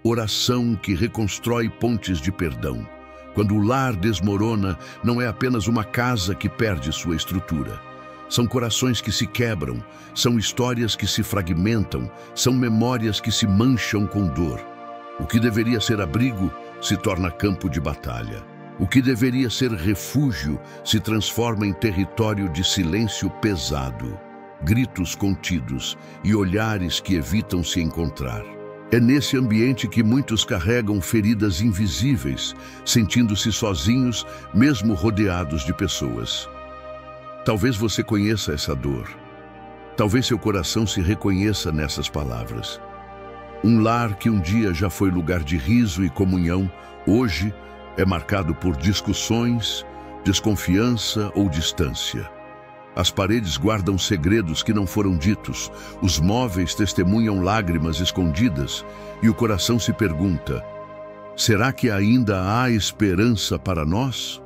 Oração que reconstrói pontes de perdão. Quando o lar desmorona, não é apenas uma casa que perde sua estrutura. São corações que se quebram, são histórias que se fragmentam, são memórias que se mancham com dor. O que deveria ser abrigo se torna campo de batalha. O que deveria ser refúgio se transforma em território de silêncio pesado, gritos contidos e olhares que evitam se encontrar. É nesse ambiente que muitos carregam feridas invisíveis, sentindo-se sozinhos, mesmo rodeados de pessoas. Talvez você conheça essa dor. Talvez seu coração se reconheça nessas palavras. Um lar que um dia já foi lugar de riso e comunhão, hoje é marcado por discussões, desconfiança ou distância. As paredes guardam segredos que não foram ditos, os móveis testemunham lágrimas escondidas e o coração se pergunta: será que ainda há esperança para nós?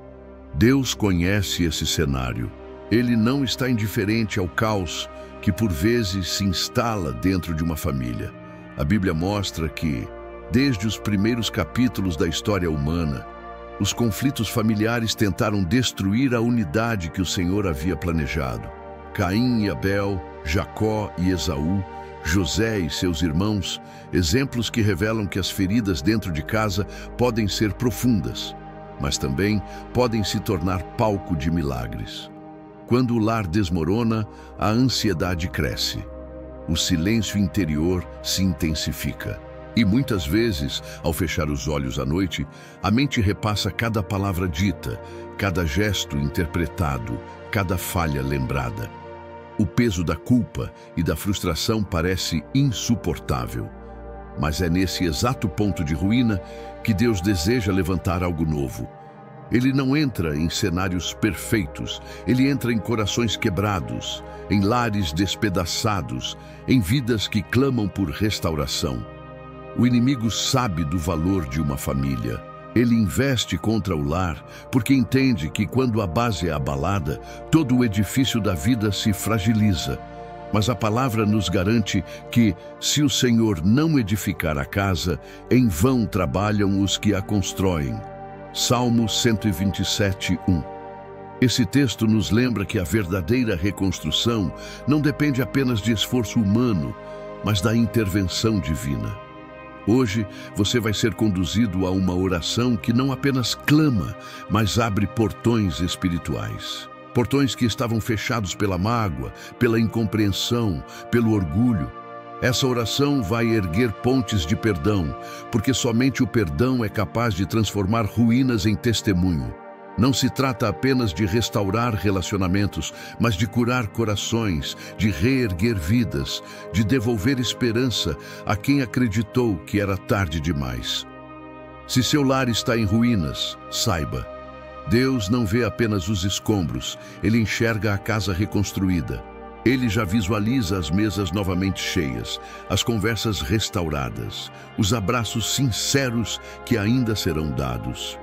Deus conhece esse cenário. Ele não está indiferente ao caos que por vezes se instala dentro de uma família. A Bíblia mostra que, desde os primeiros capítulos da história humana, os conflitos familiares tentaram destruir a unidade que o Senhor havia planejado. Caim e Abel, Jacó e Esaú, José e seus irmãos, exemplos que revelam que as feridas dentro de casa podem ser profundas, mas também podem se tornar palco de milagres. Quando o lar desmorona, a ansiedade cresce. O silêncio interior se intensifica. E muitas vezes, ao fechar os olhos à noite, a mente repassa cada palavra dita, cada gesto interpretado, cada falha lembrada. O peso da culpa e da frustração parece insuportável. Mas é nesse exato ponto de ruína que Deus deseja levantar algo novo. Ele não entra em cenários perfeitos, ele entra em corações quebrados, em lares despedaçados, em vidas que clamam por restauração. O inimigo sabe do valor de uma família. Ele investe contra o lar, porque entende que quando a base é abalada, todo o edifício da vida se fragiliza. Mas a palavra nos garante que, se o Senhor não edificar a casa, em vão trabalham os que a constroem. Salmo 127, 1. Esse texto nos lembra que a verdadeira reconstrução não depende apenas de esforço humano, mas da intervenção divina. Hoje, você vai ser conduzido a uma oração que não apenas clama, mas abre portões espirituais. Portões que estavam fechados pela mágoa, pela incompreensão, pelo orgulho. Essa oração vai erguer pontes de perdão, porque somente o perdão é capaz de transformar ruínas em testemunho. Não se trata apenas de restaurar relacionamentos, mas de curar corações, de reerguer vidas, de devolver esperança a quem acreditou que era tarde demais. Se seu lar está em ruínas, saiba, Deus não vê apenas os escombros, Ele enxerga a casa reconstruída. Ele já visualiza as mesas novamente cheias, as conversas restauradas, os abraços sinceros que ainda serão dados.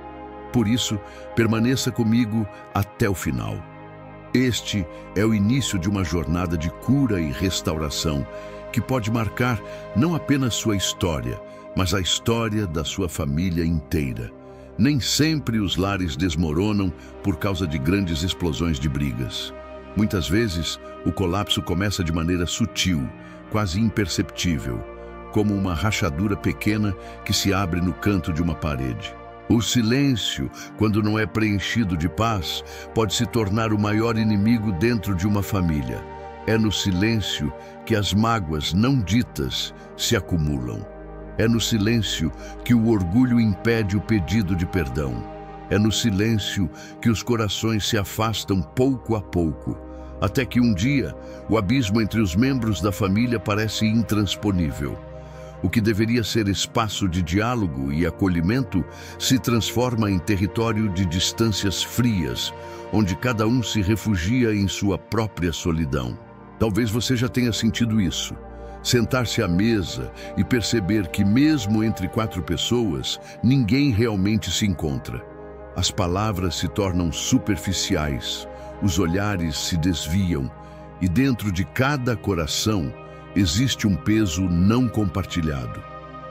Por isso, permaneça comigo até o final. Este é o início de uma jornada de cura e restauração que pode marcar não apenas sua história, mas a história da sua família inteira. Nem sempre os lares desmoronam por causa de grandes explosões de brigas. Muitas vezes, o colapso começa de maneira sutil, quase imperceptível, como uma rachadura pequena que se abre no canto de uma parede. O silêncio, quando não é preenchido de paz, pode se tornar o maior inimigo dentro de uma família. É no silêncio que as mágoas não ditas se acumulam. É no silêncio que o orgulho impede o pedido de perdão. É no silêncio que os corações se afastam pouco a pouco, até que um dia o abismo entre os membros da família parece intransponível. O que deveria ser espaço de diálogo e acolhimento se transforma em território de distâncias frias, onde cada um se refugia em sua própria solidão. Talvez você já tenha sentido isso. Sentar-se à mesa e perceber que mesmo entre 4 pessoas, ninguém realmente se encontra. As palavras se tornam superficiais, os olhares se desviam e dentro de cada coração existe um peso não compartilhado.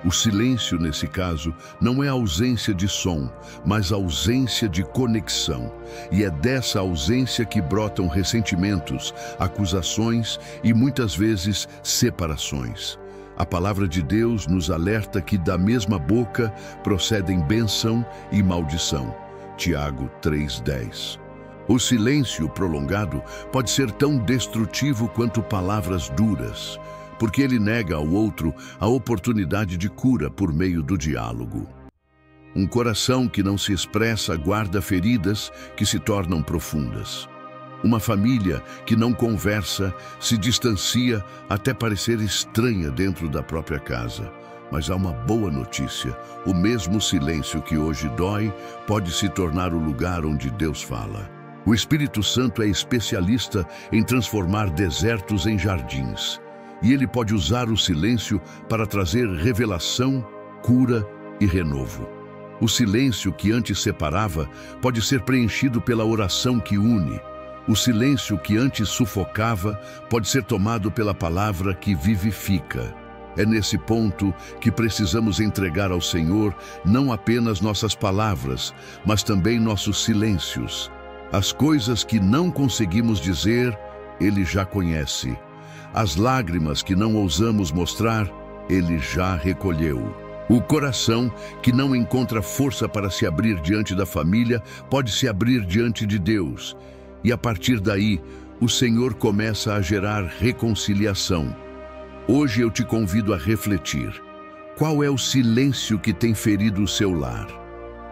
O silêncio, nesse caso, não é ausência de som, mas ausência de conexão. E é dessa ausência que brotam ressentimentos, acusações e, muitas vezes, separações. A palavra de Deus nos alerta que da mesma boca procedem bênção e maldição. Tiago 3:10. O silêncio prolongado pode ser tão destrutivo quanto palavras duras, porque ele nega ao outro a oportunidade de cura por meio do diálogo. Um coração que não se expressa guarda feridas que se tornam profundas. Uma família que não conversa se distancia até parecer estranha dentro da própria casa. Mas há uma boa notícia: o mesmo silêncio que hoje dói pode se tornar o lugar onde Deus fala. O Espírito Santo é especialista em transformar desertos em jardins. E ele pode usar o silêncio para trazer revelação, cura e renovo. O silêncio que antes separava pode ser preenchido pela oração que une. O silêncio que antes sufocava pode ser tomado pela palavra que vivifica. É nesse ponto que precisamos entregar ao Senhor não apenas nossas palavras, mas também nossos silêncios. As coisas que não conseguimos dizer, Ele já conhece. As lágrimas que não ousamos mostrar, Ele já recolheu. O coração que não encontra força para se abrir diante da família, pode se abrir diante de Deus. E a partir daí, o Senhor começa a gerar reconciliação. Hoje eu te convido a refletir. Qual é o silêncio que tem ferido o seu lar?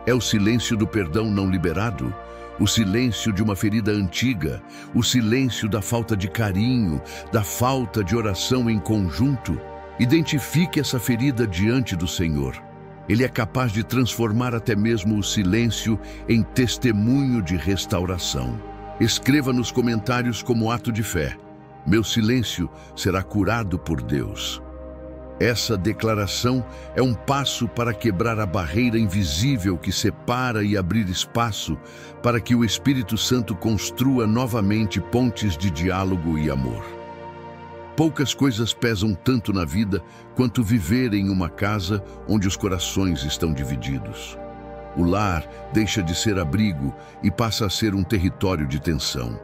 É o silêncio do perdão não liberado? O silêncio de uma ferida antiga? O silêncio da falta de carinho, da falta de oração em conjunto? Identifique essa ferida diante do Senhor. Ele é capaz de transformar até mesmo o silêncio em testemunho de restauração. Escreva nos comentários como ato de fé: meu silêncio será curado por Deus. Essa declaração é um passo para quebrar a barreira invisível que separa e abrir espaço para que o Espírito Santo construa novamente pontes de diálogo e amor. Poucas coisas pesam tanto na vida quanto viver em uma casa onde os corações estão divididos. O lar deixa de ser abrigo e passa a ser um território de tensão.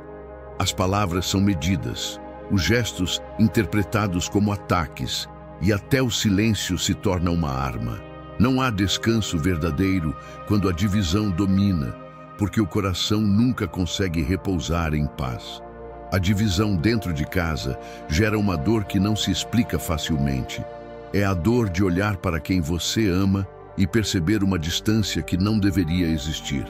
As palavras são medidas, os gestos interpretados como ataques, e até o silêncio se torna uma arma. Não há descanso verdadeiro quando a divisão domina, porque o coração nunca consegue repousar em paz. A divisão dentro de casa gera uma dor que não se explica facilmente. É a dor de olhar para quem você ama e perceber uma distância que não deveria existir.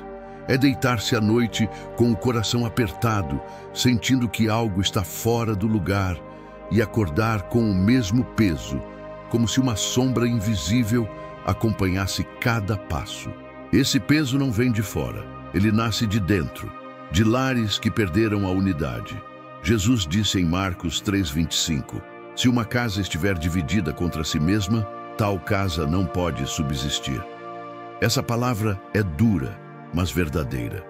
É deitar-se à noite com o coração apertado, sentindo que algo está fora do lugar, e acordar com o mesmo peso, como se uma sombra invisível acompanhasse cada passo. Esse peso não vem de fora, ele nasce de dentro, de lares que perderam a unidade. Jesus disse em Marcos 3:25, se uma casa estiver dividida contra si mesma, tal casa não pode subsistir. Essa palavra é dura, mas verdadeira.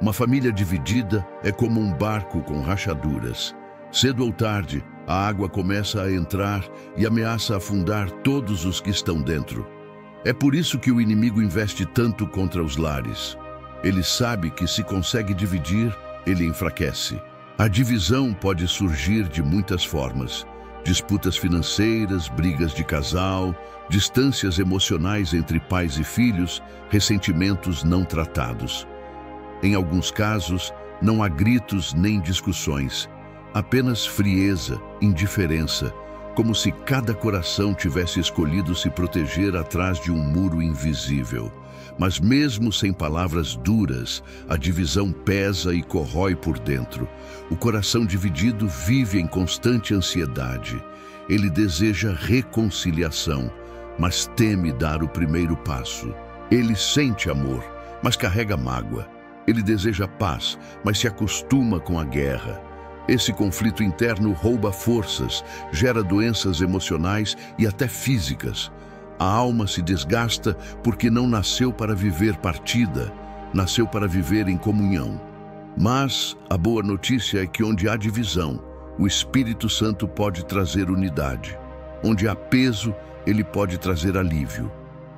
Uma família dividida é como um barco com rachaduras. Cedo ou tarde, a água começa a entrar e ameaça afundar todos os que estão dentro. É por isso que o inimigo investe tanto contra os lares. Ele sabe que se consegue dividir, ele enfraquece. A divisão pode surgir de muitas formas: disputas financeiras, brigas de casal, distâncias emocionais entre pais e filhos, ressentimentos não tratados. Em alguns casos, não há gritos nem discussões, apenas frieza, indiferença, como se cada coração tivesse escolhido se proteger atrás de um muro invisível. Mas mesmo sem palavras duras, a divisão pesa e corrói por dentro. O coração dividido vive em constante ansiedade. Ele deseja reconciliação, mas teme dar o primeiro passo. Ele sente amor, mas carrega mágoa. Ele deseja paz, mas se acostuma com a guerra. Esse conflito interno rouba forças, gera doenças emocionais e até físicas. A alma se desgasta porque não nasceu para viver partida, nasceu para viver em comunhão. Mas a boa notícia é que onde há divisão, o Espírito Santo pode trazer unidade. Onde há peso, ele pode trazer alívio.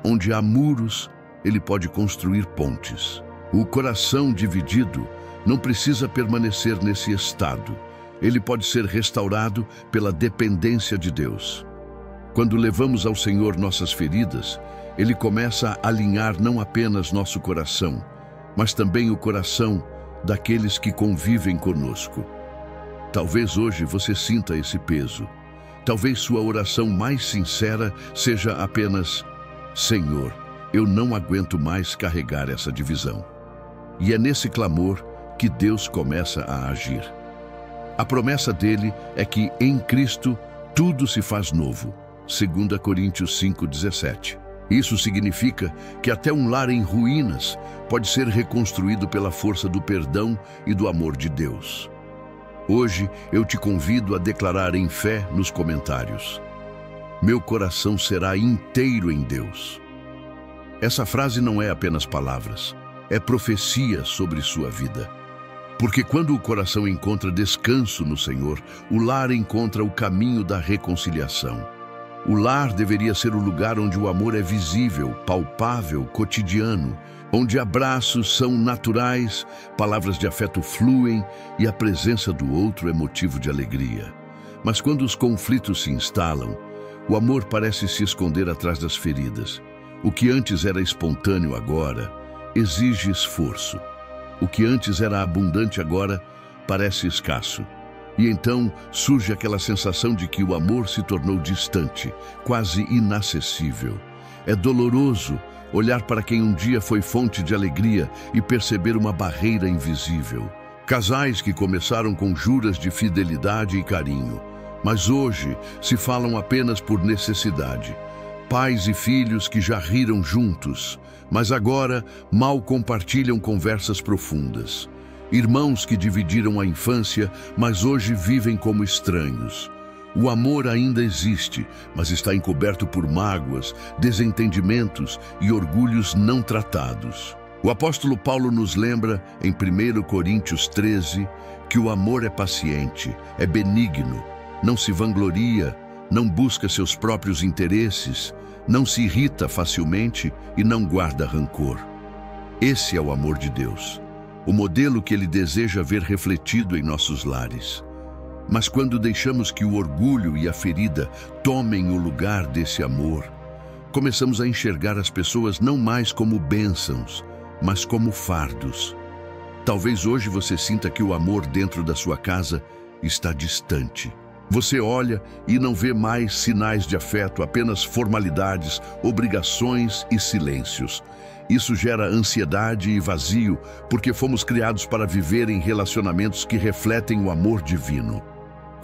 Onde há muros, ele pode construir pontes. O coração dividido não precisa permanecer nesse estado. Ele pode ser restaurado pela dependência de Deus. Quando levamos ao Senhor nossas feridas, Ele começa a alinhar não apenas nosso coração, mas também o coração daqueles que convivem conosco. Talvez hoje você sinta esse peso. Talvez sua oração mais sincera seja apenas: Senhor, eu não aguento mais carregar essa divisão. E é nesse clamor que Deus começa a agir. A promessa dele é que em Cristo tudo se faz novo. 2 Coríntios 5:17. Isso significa que até um lar em ruínas pode ser reconstruído pela força do perdão e do amor de Deus. Hoje eu te convido a declarar em fé nos comentários: meu coração será inteiro em Deus. Essa frase não é apenas palavras, é profecia sobre sua vida. Porque quando o coração encontra descanso no Senhor, o lar encontra o caminho da reconciliação. O lar deveria ser o lugar onde o amor é visível, palpável, cotidiano, onde abraços são naturais, palavras de afeto fluem e a presença do outro é motivo de alegria. Mas quando os conflitos se instalam, o amor parece se esconder atrás das feridas. O que antes era espontâneo agora exige esforço. O que antes era abundante agora parece escasso. E então surge aquela sensação de que o amor se tornou distante, quase inacessível. É doloroso olhar para quem um dia foi fonte de alegria e perceber uma barreira invisível. Casais que começaram com juras de fidelidade e carinho, mas hoje se falam apenas por necessidade. Pais e filhos que já riram juntos, mas agora mal compartilham conversas profundas. Irmãos que dividiram a infância, mas hoje vivem como estranhos. O amor ainda existe, mas está encoberto por mágoas, desentendimentos e orgulhos não tratados. O apóstolo Paulo nos lembra, em 1 Coríntios 13, que o amor é paciente, é benigno, não se vangloria, não busca seus próprios interesses, não se irrita facilmente e não guarda rancor. Esse é o amor de Deus, o modelo que Ele deseja ver refletido em nossos lares. Mas quando deixamos que o orgulho e a ferida tomem o lugar desse amor, começamos a enxergar as pessoas não mais como bênçãos, mas como fardos. Talvez hoje você sinta que o amor dentro da sua casa está distante. Você olha e não vê mais sinais de afeto, apenas formalidades, obrigações e silêncios. Isso gera ansiedade e vazio, porque fomos criados para viver em relacionamentos que refletem o amor divino.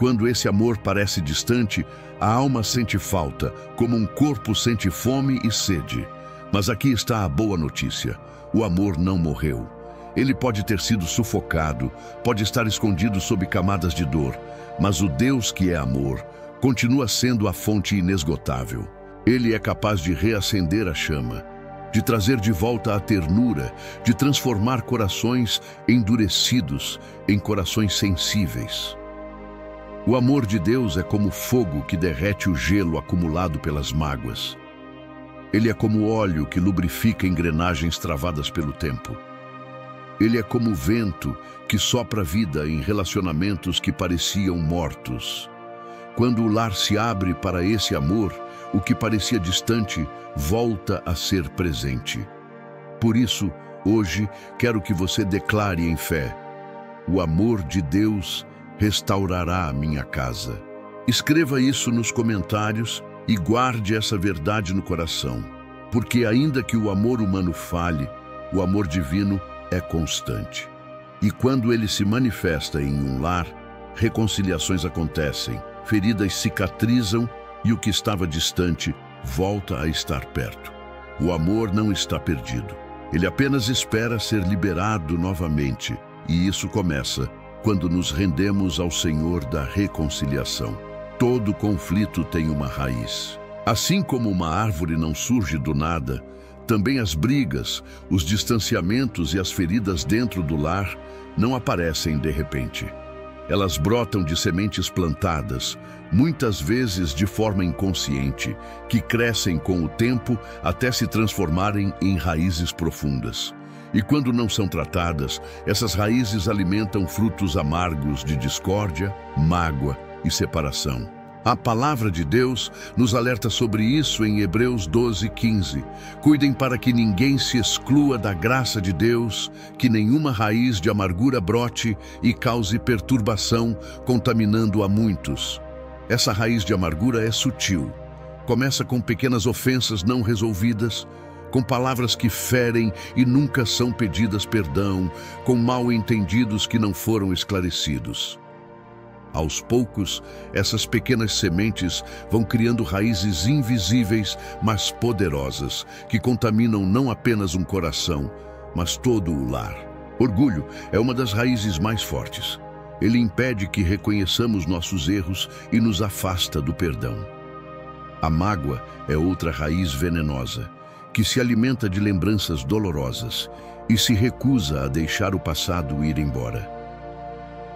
Quando esse amor parece distante, a alma sente falta, como um corpo sente fome e sede. Mas aqui está a boa notícia: o amor não morreu. Ele pode ter sido sufocado, pode estar escondido sob camadas de dor, mas o Deus que é amor continua sendo a fonte inesgotável. Ele é capaz de reacender a chama, de trazer de volta a ternura, de transformar corações endurecidos em corações sensíveis. O amor de Deus é como fogo que derrete o gelo acumulado pelas mágoas. Ele é como óleo que lubrifica engrenagens travadas pelo tempo. Ele é como vento que sopra vida em relacionamentos que pareciam mortos. Quando o lar se abre para esse amor, o que parecia distante volta a ser presente. Por isso, hoje, quero que você declare em fé: o amor de Deus restaurará a minha casa. Escreva isso nos comentários e guarde essa verdade no coração, porque ainda que o amor humano falhe, o amor divino é constante. E quando ele se manifesta em um lar, reconciliações acontecem, feridas cicatrizam e o que estava distante volta a estar perto. O amor não está perdido. Ele apenas espera ser liberado novamente, e isso começa quando nos rendemos ao Senhor da reconciliação. Todo conflito tem uma raiz. Assim como uma árvore não surge do nada, também as brigas, os distanciamentos e as feridas dentro do lar não aparecem de repente. Elas brotam de sementes plantadas, muitas vezes de forma inconsciente, que crescem com o tempo até se transformarem em raízes profundas. E quando não são tratadas, essas raízes alimentam frutos amargos de discórdia, mágoa e separação. A palavra de Deus nos alerta sobre isso em Hebreus 12:15. Cuidem para que ninguém se exclua da graça de Deus, que nenhuma raiz de amargura brote e cause perturbação, contaminando a muitos. Essa raiz de amargura é sutil. Começa com pequenas ofensas não resolvidas, com palavras que ferem e nunca são pedidas perdão, com mal-entendidos que não foram esclarecidos. Aos poucos, essas pequenas sementes vão criando raízes invisíveis, mas poderosas, que contaminam não apenas um coração, mas todo o lar. Orgulho é uma das raízes mais fortes. Ele impede que reconheçamos nossos erros e nos afasta do perdão. A mágoa é outra raiz venenosa, que se alimenta de lembranças dolorosas e se recusa a deixar o passado ir embora.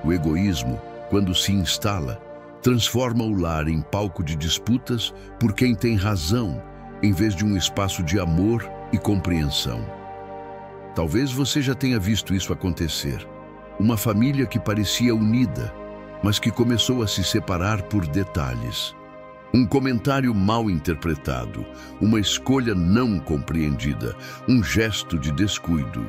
O egoísmo, quando se instala, transforma o lar em palco de disputas por quem tem razão, em vez de um espaço de amor e compreensão. Talvez você já tenha visto isso acontecer. Uma família que parecia unida, mas que começou a se separar por detalhes. Um comentário mal interpretado, uma escolha não compreendida, um gesto de descuido.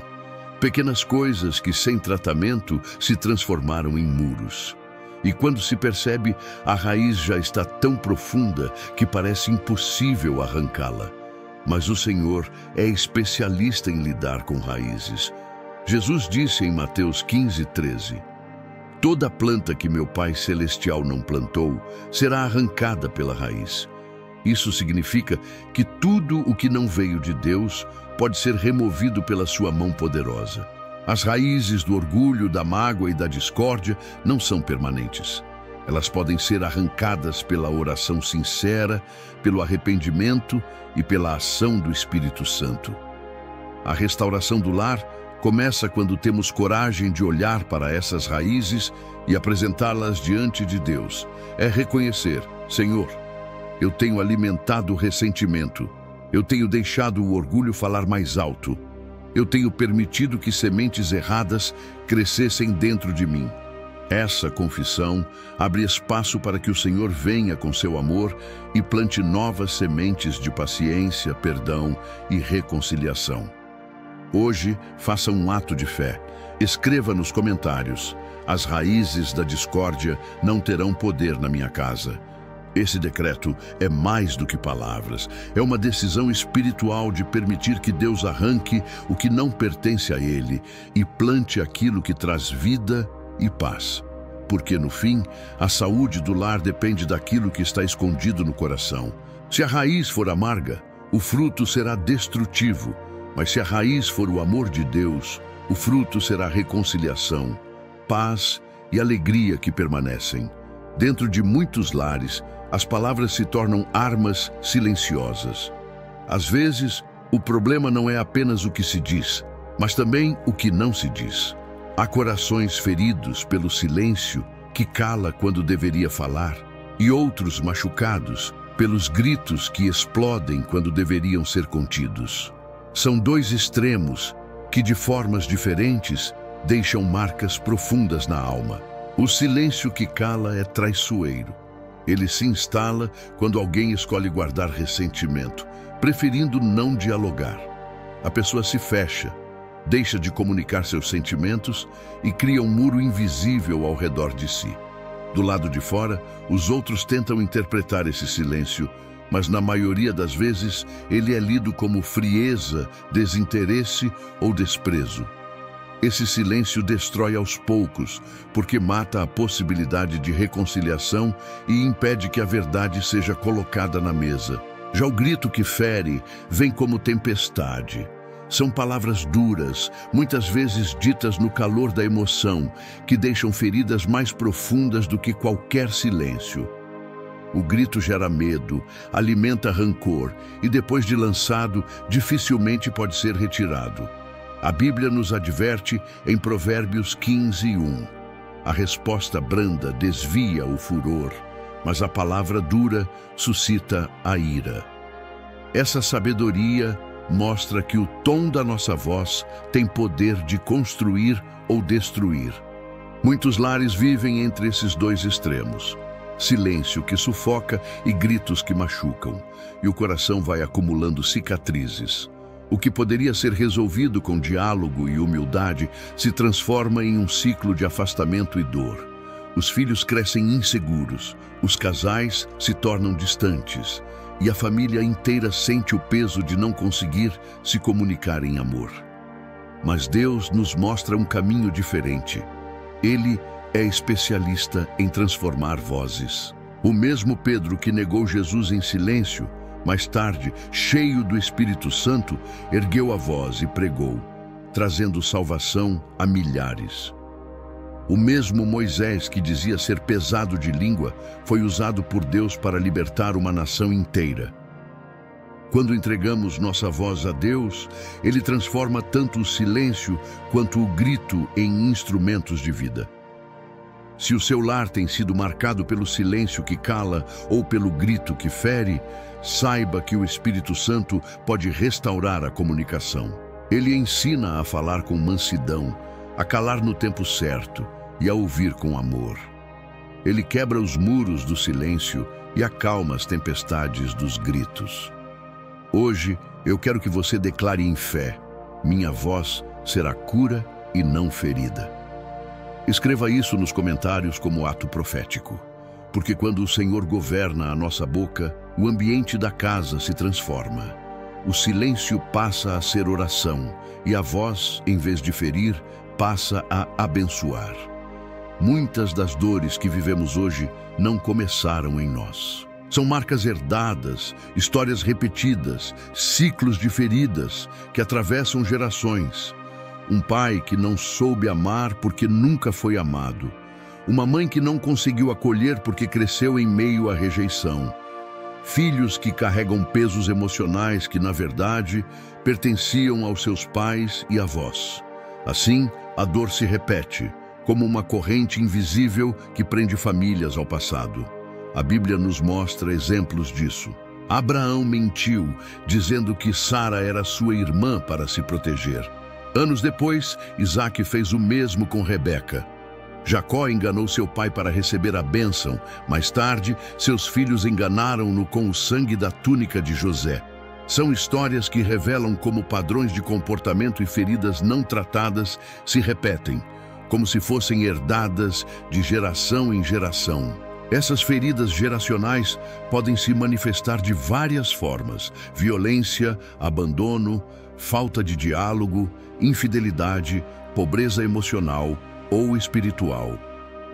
Pequenas coisas que, sem tratamento, se transformaram em muros. E quando se percebe, a raiz já está tão profunda que parece impossível arrancá-la. Mas o Senhor é especialista em lidar com raízes. Jesus disse em Mateus 15:13, toda planta que meu Pai Celestial não plantou será arrancada pela raiz. Isso significa que tudo o que não veio de Deus pode ser removido pela sua mão poderosa. As raízes do orgulho, da mágoa e da discórdia não são permanentes. Elas podem ser arrancadas pela oração sincera, pelo arrependimento e pela ação do Espírito Santo. A restauração do lar começa quando temos coragem de olhar para essas raízes e apresentá-las diante de Deus. É reconhecer, Senhor, eu tenho alimentado o ressentimento, eu tenho deixado o orgulho falar mais alto. Eu tenho permitido que sementes erradas crescessem dentro de mim. Essa confissão abre espaço para que o Senhor venha com seu amor e plante novas sementes de paciência, perdão e reconciliação. Hoje, faça um ato de fé. Escreva nos comentários: as raízes da discórdia não terão poder na minha casa. Esse decreto é mais do que palavras. É uma decisão espiritual de permitir que Deus arranque o que não pertence a Ele e plante aquilo que traz vida e paz. Porque, no fim, a saúde do lar depende daquilo que está escondido no coração. Se a raiz for amarga, o fruto será destrutivo. Mas se a raiz for o amor de Deus, o fruto será reconciliação, paz e alegria que permanecem. Dentro de muitos lares, as palavras se tornam armas silenciosas. Às vezes, o problema não é apenas o que se diz, mas também o que não se diz. Há corações feridos pelo silêncio que cala quando deveria falar, e outros machucados pelos gritos que explodem quando deveriam ser contidos. São dois extremos que, de formas diferentes, deixam marcas profundas na alma. O silêncio que cala é traiçoeiro. Ele se instala quando alguém escolhe guardar ressentimento, preferindo não dialogar. A pessoa se fecha, deixa de comunicar seus sentimentos e cria um muro invisível ao redor de si. Do lado de fora, os outros tentam interpretar esse silêncio, mas na maioria das vezes ele é lido como frieza, desinteresse ou desprezo. Esse silêncio destrói aos poucos, porque mata a possibilidade de reconciliação e impede que a verdade seja colocada na mesa. Já o grito que fere vem como tempestade. São palavras duras, muitas vezes ditas no calor da emoção, que deixam feridas mais profundas do que qualquer silêncio. O grito gera medo, alimenta rancor e, depois de lançado, dificilmente pode ser retirado. A Bíblia nos adverte em Provérbios 15:1. A resposta branda desvia o furor, mas a palavra dura suscita a ira. Essa sabedoria mostra que o tom da nossa voz tem poder de construir ou destruir. Muitos lares vivem entre esses dois extremos. Silêncio que sufoca e gritos que machucam, e o coração vai acumulando cicatrizes. O que poderia ser resolvido com diálogo e humildade se transforma em um ciclo de afastamento e dor. Os filhos crescem inseguros, os casais se tornam distantes, e a família inteira sente o peso de não conseguir se comunicar em amor. Mas Deus nos mostra um caminho diferente. Ele é especialista em transformar vozes. O mesmo Pedro que negou Jesus em silêncio, mais tarde, cheio do Espírito Santo, ergueu a voz e pregou, trazendo salvação a milhares. O mesmo Moisés que dizia ser pesado de língua foi usado por Deus para libertar uma nação inteira. Quando entregamos nossa voz a Deus, Ele transforma tanto o silêncio quanto o grito em instrumentos de vida. Se o seu lar tem sido marcado pelo silêncio que cala ou pelo grito que fere, saiba que o Espírito Santo pode restaurar a comunicação. Ele ensina a falar com mansidão, a calar no tempo certo e a ouvir com amor. Ele quebra os muros do silêncio e acalma as tempestades dos gritos. Hoje, eu quero que você declare em fé: minha voz será cura e não ferida. Escreva isso nos comentários como ato profético, porque quando o Senhor governa a nossa boca, o ambiente da casa se transforma. O silêncio passa a ser oração e a voz, em vez de ferir, passa a abençoar. Muitas das dores que vivemos hoje não começaram em nós. São marcas herdadas, histórias repetidas, ciclos de feridas que atravessam gerações. Um pai que não soube amar porque nunca foi amado. Uma mãe que não conseguiu acolher porque cresceu em meio à rejeição. Filhos que carregam pesos emocionais que, na verdade, pertenciam aos seus pais e avós. Assim, a dor se repete, como uma corrente invisível que prende famílias ao passado. A Bíblia nos mostra exemplos disso. Abraão mentiu, dizendo que Sara era sua irmã para se proteger. Anos depois, Isaac fez o mesmo com Rebeca. Jacó enganou seu pai para receber a bênção. Mais tarde, seus filhos enganaram-no com o sangue da túnica de José. São histórias que revelam como padrões de comportamento e feridas não tratadas se repetem, como se fossem herdadas de geração em geração. Essas feridas geracionais podem se manifestar de várias formas: violência, abandono, falta de diálogo, infidelidade, pobreza emocional ou espiritual.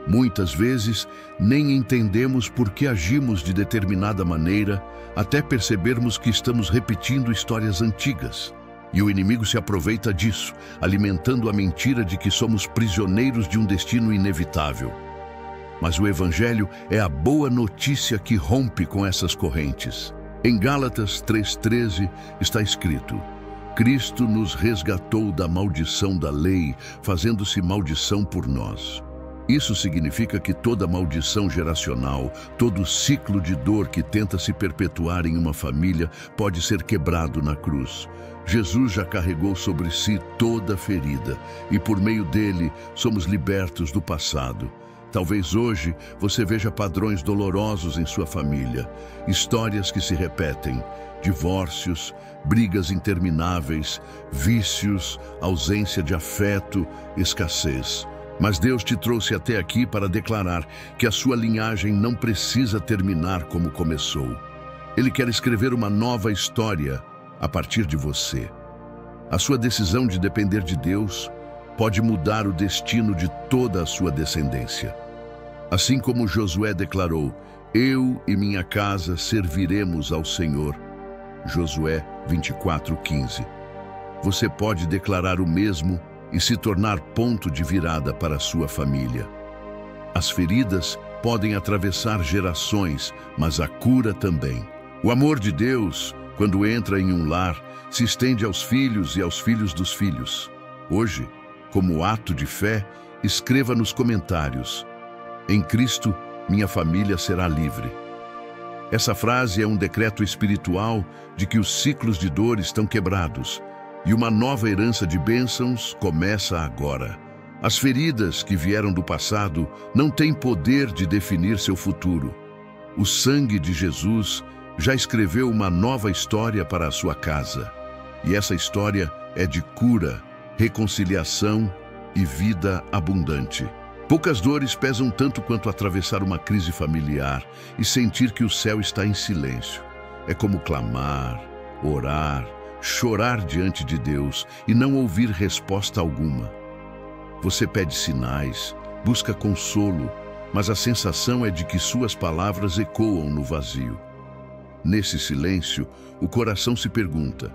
Muitas vezes, nem entendemos por que agimos de determinada maneira, até percebermos que estamos repetindo histórias antigas. E o inimigo se aproveita disso, alimentando a mentira de que somos prisioneiros de um destino inevitável. Mas o Evangelho é a boa notícia que rompe com essas correntes. Em Gálatas 3:13 está escrito: Cristo nos resgatou da maldição da lei, fazendo-se maldição por nós. Isso significa que toda maldição geracional, todo ciclo de dor que tenta se perpetuar em uma família pode ser quebrado na cruz. Jesus já carregou sobre si toda a ferida e por meio dele somos libertos do passado. Talvez hoje você veja padrões dolorosos em sua família, histórias que se repetem, divórcios, brigas intermináveis, vícios, ausência de afeto, escassez. Mas Deus te trouxe até aqui para declarar que a sua linhagem não precisa terminar como começou. Ele quer escrever uma nova história a partir de você. A sua decisão de depender de Deus pode mudar o destino de toda a sua descendência. Assim como Josué declarou: eu e minha casa serviremos ao Senhor. Josué 24:15. Você pode declarar o mesmo e se tornar ponto de virada para a sua família. As feridas podem atravessar gerações, mas a cura também. O amor de Deus, quando entra em um lar, se estende aos filhos e aos filhos dos filhos. Hoje, como ato de fé, escreva nos comentários: em Cristo, minha família será livre. Essa frase é um decreto espiritual de que os ciclos de dor estão quebrados e uma nova herança de bênçãos começa agora. As feridas que vieram do passado não têm poder de definir seu futuro. O sangue de Jesus já escreveu uma nova história para a sua casa. E essa história é de cura, reconciliação e vida abundante. Poucas dores pesam tanto quanto atravessar uma crise familiar e sentir que o céu está em silêncio. É como clamar, orar, chorar diante de Deus e não ouvir resposta alguma. Você pede sinais, busca consolo, mas a sensação é de que suas palavras ecoam no vazio. Nesse silêncio, o coração se pergunta: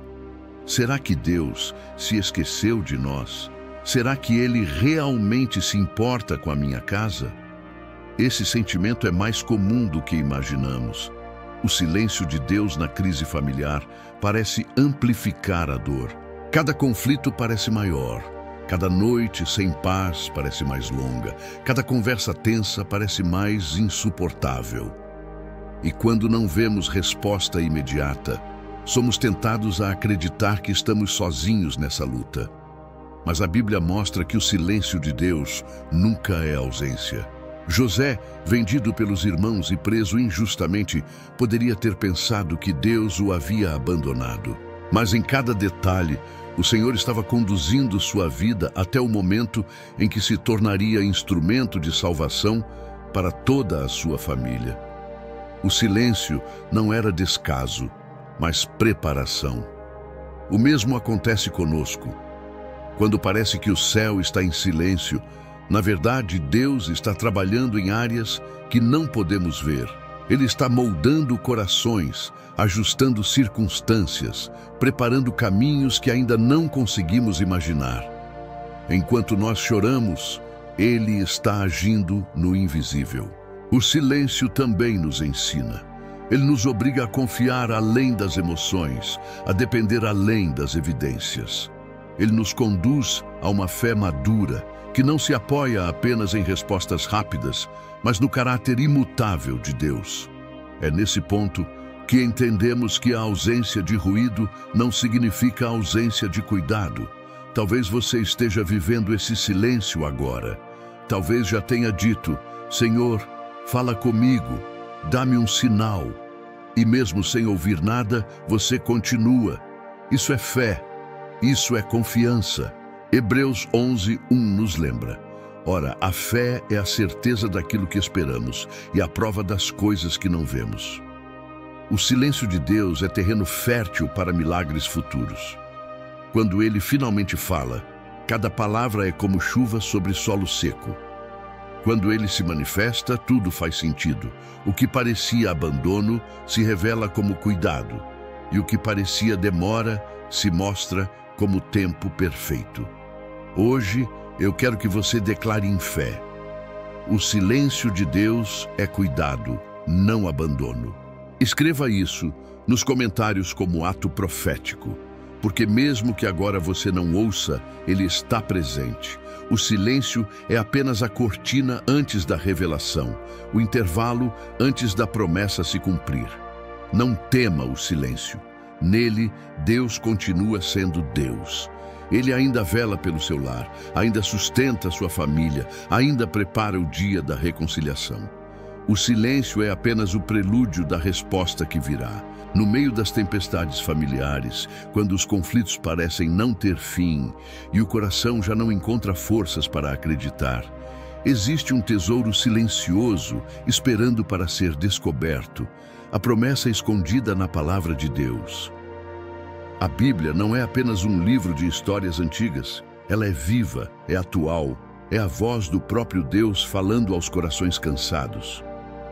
será que Deus se esqueceu de nós? Será que Ele realmente se importa com a minha casa? Esse sentimento é mais comum do que imaginamos. O silêncio de Deus na crise familiar parece amplificar a dor. Cada conflito parece maior. Cada noite sem paz parece mais longa. Cada conversa tensa parece mais insuportável. E quando não vemos resposta imediata, somos tentados a acreditar que estamos sozinhos nessa luta. Mas a Bíblia mostra que o silêncio de Deus nunca é ausência. José, vendido pelos irmãos e preso injustamente, poderia ter pensado que Deus o havia abandonado. Mas em cada detalhe, o Senhor estava conduzindo sua vida até o momento em que se tornaria instrumento de salvação para toda a sua família. O silêncio não era descaso, mas preparação. O mesmo acontece conosco. Quando parece que o céu está em silêncio, na verdade, Deus está trabalhando em áreas que não podemos ver. Ele está moldando corações, ajustando circunstâncias, preparando caminhos que ainda não conseguimos imaginar. Enquanto nós choramos, Ele está agindo no invisível. O silêncio também nos ensina. Ele nos obriga a confiar além das emoções, a depender além das evidências. Ele nos conduz a uma fé madura, que não se apoia apenas em respostas rápidas, mas no caráter imutável de Deus. É nesse ponto que entendemos que a ausência de ruído não significa ausência de cuidado. Talvez você esteja vivendo esse silêncio agora. Talvez já tenha dito: Senhor, fala comigo, dá-me um sinal. E mesmo sem ouvir nada, você continua. Isso é fé. Isso é confiança. Hebreus 11:1 nos lembra: ora, a fé é a certeza daquilo que esperamos e a prova das coisas que não vemos. O silêncio de Deus é terreno fértil para milagres futuros. Quando Ele finalmente fala, cada palavra é como chuva sobre solo seco. Quando Ele se manifesta, tudo faz sentido. O que parecia abandono se revela como cuidado, e o que parecia demora se mostra como tempo perfeito. Hoje, eu quero que você declare em fé: o silêncio de Deus é cuidado, não abandono. Escreva isso nos comentários como ato profético, porque mesmo que agora você não ouça, Ele está presente. O silêncio é apenas a cortina antes da revelação, o intervalo antes da promessa se cumprir. Não tema o silêncio. Nele, Deus continua sendo Deus. Ele ainda vela pelo seu lar, ainda sustenta sua família, ainda prepara o dia da reconciliação. O silêncio é apenas o prelúdio da resposta que virá. No meio das tempestades familiares, quando os conflitos parecem não ter fim e o coração já não encontra forças para acreditar, existe um tesouro silencioso esperando para ser descoberto, a promessa escondida na palavra de Deus. A Bíblia não é apenas um livro de histórias antigas. Ela é viva, é atual, é a voz do próprio Deus falando aos corações cansados.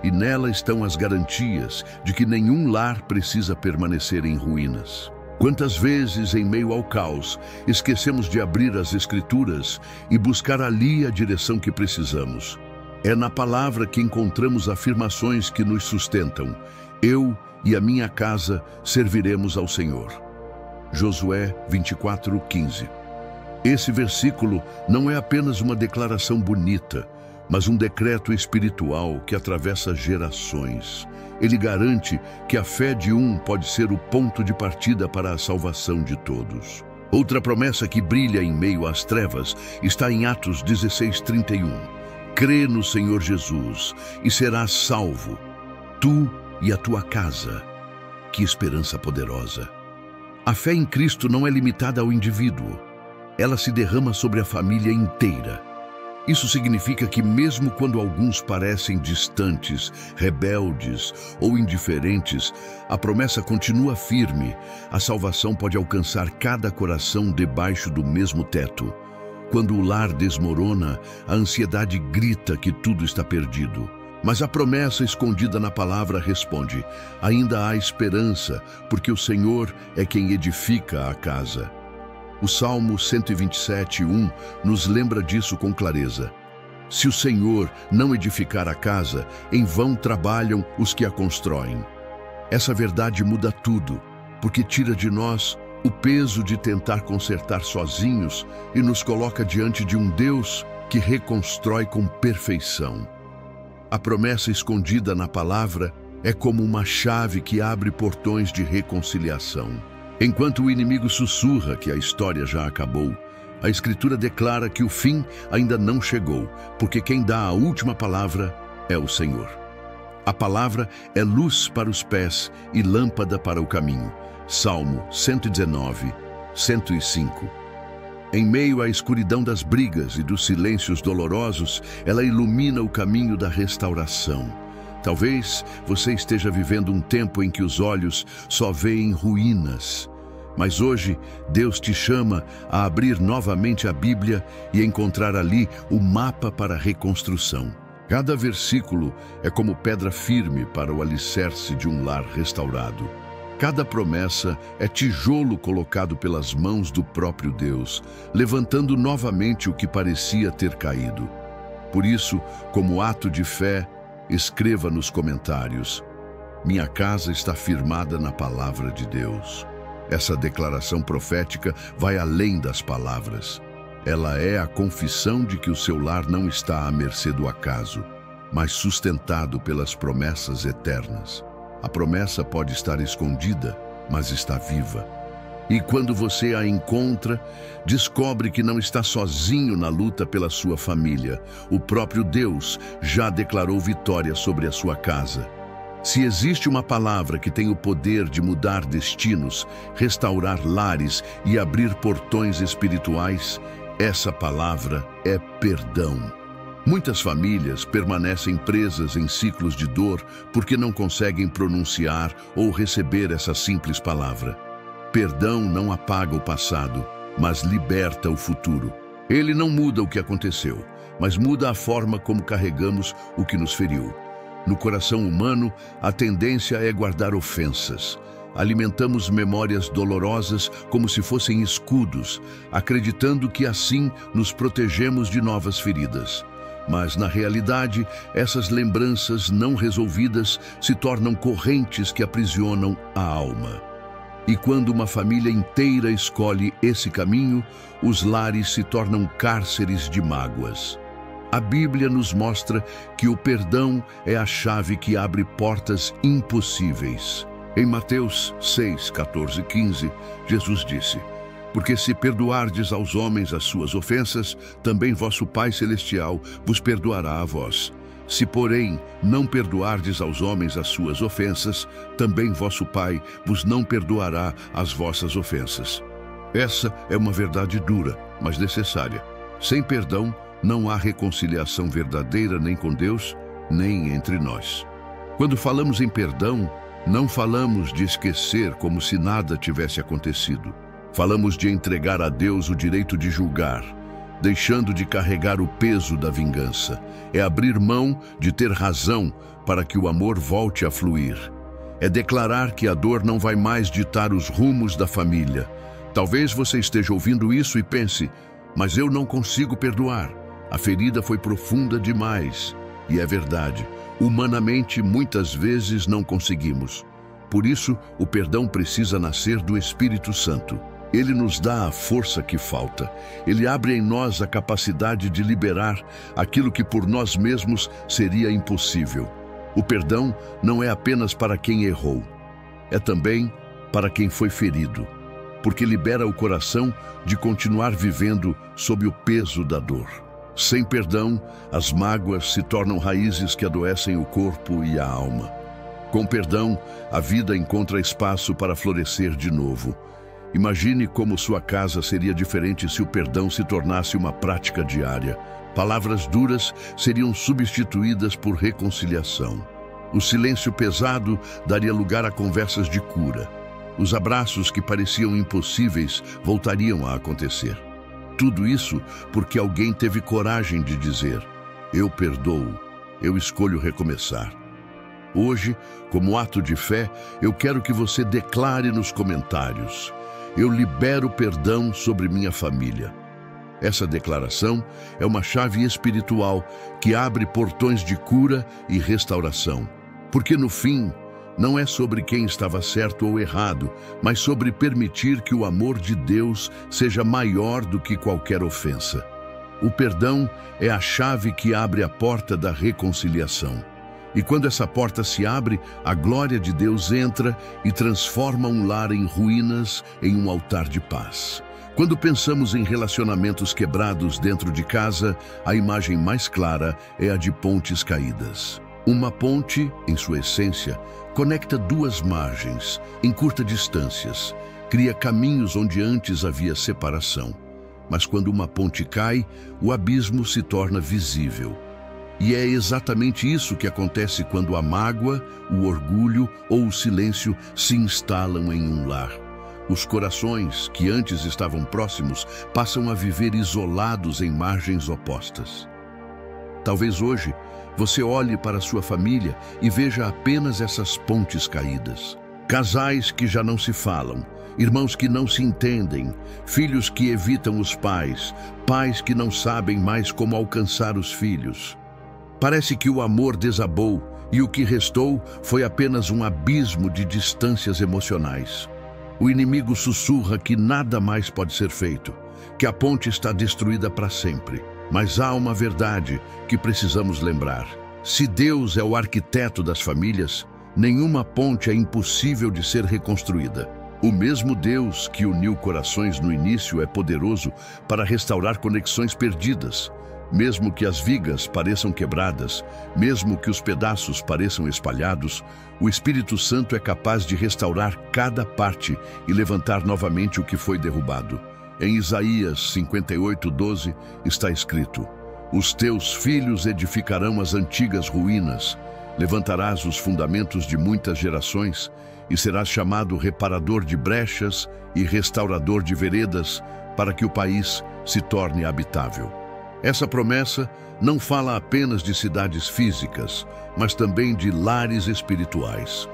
E nela estão as garantias de que nenhum lar precisa permanecer em ruínas. Quantas vezes, em meio ao caos, esquecemos de abrir as Escrituras e buscar ali a direção que precisamos. É na palavra que encontramos afirmações que nos sustentam. Eu e a minha casa serviremos ao Senhor. Josué 24:15. Esse versículo não é apenas uma declaração bonita, mas um decreto espiritual que atravessa gerações. Ele garante que a fé de um pode ser o ponto de partida para a salvação de todos. Outra promessa que brilha em meio às trevas está em Atos 16:31. Crê no Senhor Jesus e serás salvo, tu e a tua casa. Que esperança poderosa! A fé em Cristo não é limitada ao indivíduo. Ela se derrama sobre a família inteira. Isso significa que mesmo quando alguns parecem distantes, rebeldes ou indiferentes, a promessa continua firme. A salvação pode alcançar cada coração debaixo do mesmo teto. Quando o lar desmorona, a ansiedade grita que tudo está perdido. Mas a promessa escondida na palavra responde: ainda há esperança, porque o Senhor é quem edifica a casa. O Salmo 127:1 nos lembra disso com clareza. Se o Senhor não edificar a casa, em vão trabalham os que a constroem. Essa verdade muda tudo, porque tira de nós o peso de tentar consertar sozinhos e nos coloca diante de um Deus que reconstrói com perfeição. A promessa escondida na palavra é como uma chave que abre portões de reconciliação. Enquanto o inimigo sussurra que a história já acabou, a Escritura declara que o fim ainda não chegou, porque quem dá a última palavra é o Senhor. A palavra é luz para os pés e lâmpada para o caminho. Salmo 119, 105. Em meio à escuridão das brigas e dos silêncios dolorosos, ela ilumina o caminho da restauração. Talvez você esteja vivendo um tempo em que os olhos só veem ruínas. Mas hoje, Deus te chama a abrir novamente a Bíblia e encontrar ali o mapa para a reconstrução. Cada versículo é como pedra firme para o alicerce de um lar restaurado. Cada promessa é tijolo colocado pelas mãos do próprio Deus, levantando novamente o que parecia ter caído. Por isso, como ato de fé, escreva nos comentários: minha casa está firmada na palavra de Deus. Essa declaração profética vai além das palavras. Ela é a confissão de que o seu lar não está à mercê do acaso, mas sustentado pelas promessas eternas. A promessa pode estar escondida, mas está viva. E quando você a encontra, descobre que não está sozinho na luta pela sua família. O próprio Deus já declarou vitória sobre a sua casa. Se existe uma palavra que tem o poder de mudar destinos, restaurar lares e abrir portões espirituais, essa palavra é perdão. Muitas famílias permanecem presas em ciclos de dor porque não conseguem pronunciar ou receber essa simples palavra. Perdão não apaga o passado, mas liberta o futuro. Ele não muda o que aconteceu, mas muda a forma como carregamos o que nos feriu. No coração humano, a tendência é guardar ofensas. Alimentamos memórias dolorosas como se fossem escudos, acreditando que assim nos protegemos de novas feridas. Mas, na realidade, essas lembranças não resolvidas se tornam correntes que aprisionam a alma. E quando uma família inteira escolhe esse caminho, os lares se tornam cárceres de mágoas. A Bíblia nos mostra que o perdão é a chave que abre portas impossíveis. Em Mateus 6, 14 e 15, Jesus disse: porque se perdoardes aos homens as suas ofensas, também vosso Pai Celestial vos perdoará a vós. Se, porém, não perdoardes aos homens as suas ofensas, também vosso Pai vos não perdoará as vossas ofensas. Essa é uma verdade dura, mas necessária. Sem perdão, não há reconciliação verdadeira nem com Deus, nem entre nós. Quando falamos em perdão, não falamos de esquecer como se nada tivesse acontecido. Falamos de entregar a Deus o direito de julgar, deixando de carregar o peso da vingança. É abrir mão de ter razão para que o amor volte a fluir. É declarar que a dor não vai mais ditar os rumos da família. Talvez você esteja ouvindo isso e pense: mas eu não consigo perdoar. A ferida foi profunda demais. E é verdade, humanamente muitas vezes não conseguimos. Por isso, o perdão precisa nascer do Espírito Santo. Ele nos dá a força que falta. Ele abre em nós a capacidade de liberar aquilo que por nós mesmos seria impossível. O perdão não é apenas para quem errou, é também para quem foi ferido, porque libera o coração de continuar vivendo sob o peso da dor. Sem perdão, as mágoas se tornam raízes que adoecem o corpo e a alma. Com perdão, a vida encontra espaço para florescer de novo. Imagine como sua casa seria diferente se o perdão se tornasse uma prática diária. Palavras duras seriam substituídas por reconciliação. O silêncio pesado daria lugar a conversas de cura. Os abraços que pareciam impossíveis voltariam a acontecer. Tudo isso porque alguém teve coragem de dizer: eu perdoo, eu escolho recomeçar. Hoje, como ato de fé, eu quero que você declare nos comentários: eu libero perdão sobre minha família. Essa declaração é uma chave espiritual que abre portões de cura e restauração. Porque no fim, não é sobre quem estava certo ou errado, mas sobre permitir que o amor de Deus seja maior do que qualquer ofensa. O perdão é a chave que abre a porta da reconciliação. E quando essa porta se abre, a glória de Deus entra e transforma um lar em ruínas em um altar de paz. Quando pensamos em relacionamentos quebrados dentro de casa, a imagem mais clara é a de pontes caídas. Uma ponte, em sua essência, conecta duas margens, em curtas distâncias, cria caminhos onde antes havia separação. Mas quando uma ponte cai, o abismo se torna visível. E é exatamente isso que acontece quando a mágoa, o orgulho ou o silêncio se instalam em um lar. Os corações, que antes estavam próximos, passam a viver isolados em margens opostas. Talvez hoje você olhe para sua família e veja apenas essas pontes caídas. Casais que já não se falam, irmãos que não se entendem, filhos que evitam os pais, pais que não sabem mais como alcançar os filhos. Parece que o amor desabou e o que restou foi apenas um abismo de distâncias emocionais. O inimigo sussurra que nada mais pode ser feito, que a ponte está destruída para sempre. Mas há uma verdade que precisamos lembrar. Se Deus é o arquiteto das famílias, nenhuma ponte é impossível de ser reconstruída. O mesmo Deus que uniu corações no início é poderoso para restaurar conexões perdidas. Mesmo que as vigas pareçam quebradas, mesmo que os pedaços pareçam espalhados, o Espírito Santo é capaz de restaurar cada parte e levantar novamente o que foi derrubado. Em Isaías 58:12 está escrito: os teus filhos edificarão as antigas ruínas, levantarás os fundamentos de muitas gerações e serás chamado reparador de brechas e restaurador de veredas para que o país se torne habitável. Essa promessa não fala apenas de cidades físicas, mas também de lares espirituais.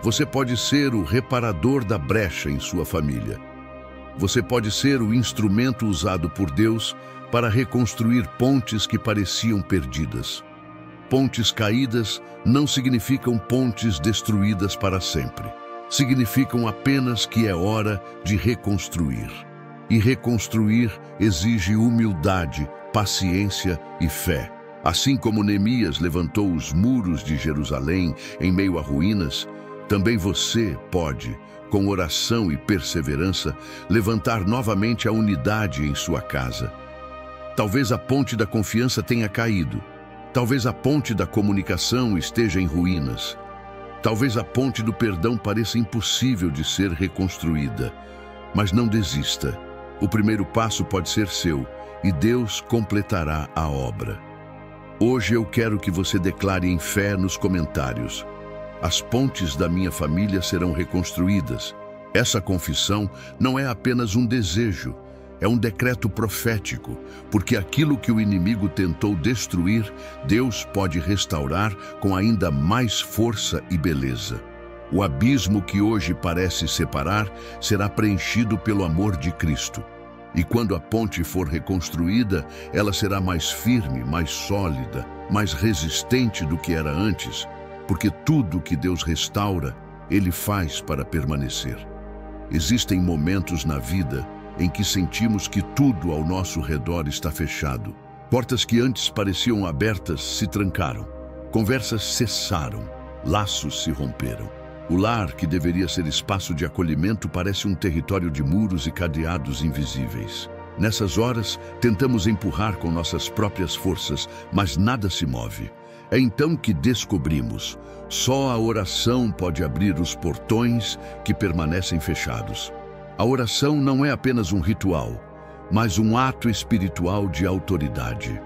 Você pode ser o reparador da brecha em sua família. Você pode ser o instrumento usado por Deus para reconstruir pontes que pareciam perdidas. Pontes caídas não significam pontes destruídas para sempre. Significam apenas que é hora de reconstruir. E reconstruir exige humildade, paciência e fé. Assim como Neemias levantou os muros de Jerusalém em meio a ruínas, também você pode, com oração e perseverança, levantar novamente a unidade em sua casa. Talvez a ponte da confiança tenha caído. Talvez a ponte da comunicação esteja em ruínas. Talvez a ponte do perdão pareça impossível de ser reconstruída. Mas não desista. O primeiro passo pode ser seu e Deus completará a obra. Hoje eu quero que você declare em fé nos comentários: as pontes da minha família serão reconstruídas. Essa confissão não é apenas um desejo, é um decreto profético, porque aquilo que o inimigo tentou destruir, Deus pode restaurar com ainda mais força e beleza. O abismo que hoje parece separar será preenchido pelo amor de Cristo. E quando a ponte for reconstruída, ela será mais firme, mais sólida, mais resistente do que era antes, porque tudo que Deus restaura, Ele faz para permanecer. Existem momentos na vida em que sentimos que tudo ao nosso redor está fechado. Portas que antes pareciam abertas se trancaram. Conversas cessaram. Laços se romperam. O lar, que deveria ser espaço de acolhimento, parece um território de muros e cadeados invisíveis. Nessas horas, tentamos empurrar com nossas próprias forças, mas nada se move. É então que descobrimos: só a oração pode abrir os portões que permanecem fechados. A oração não é apenas um ritual, mas um ato espiritual de autoridade.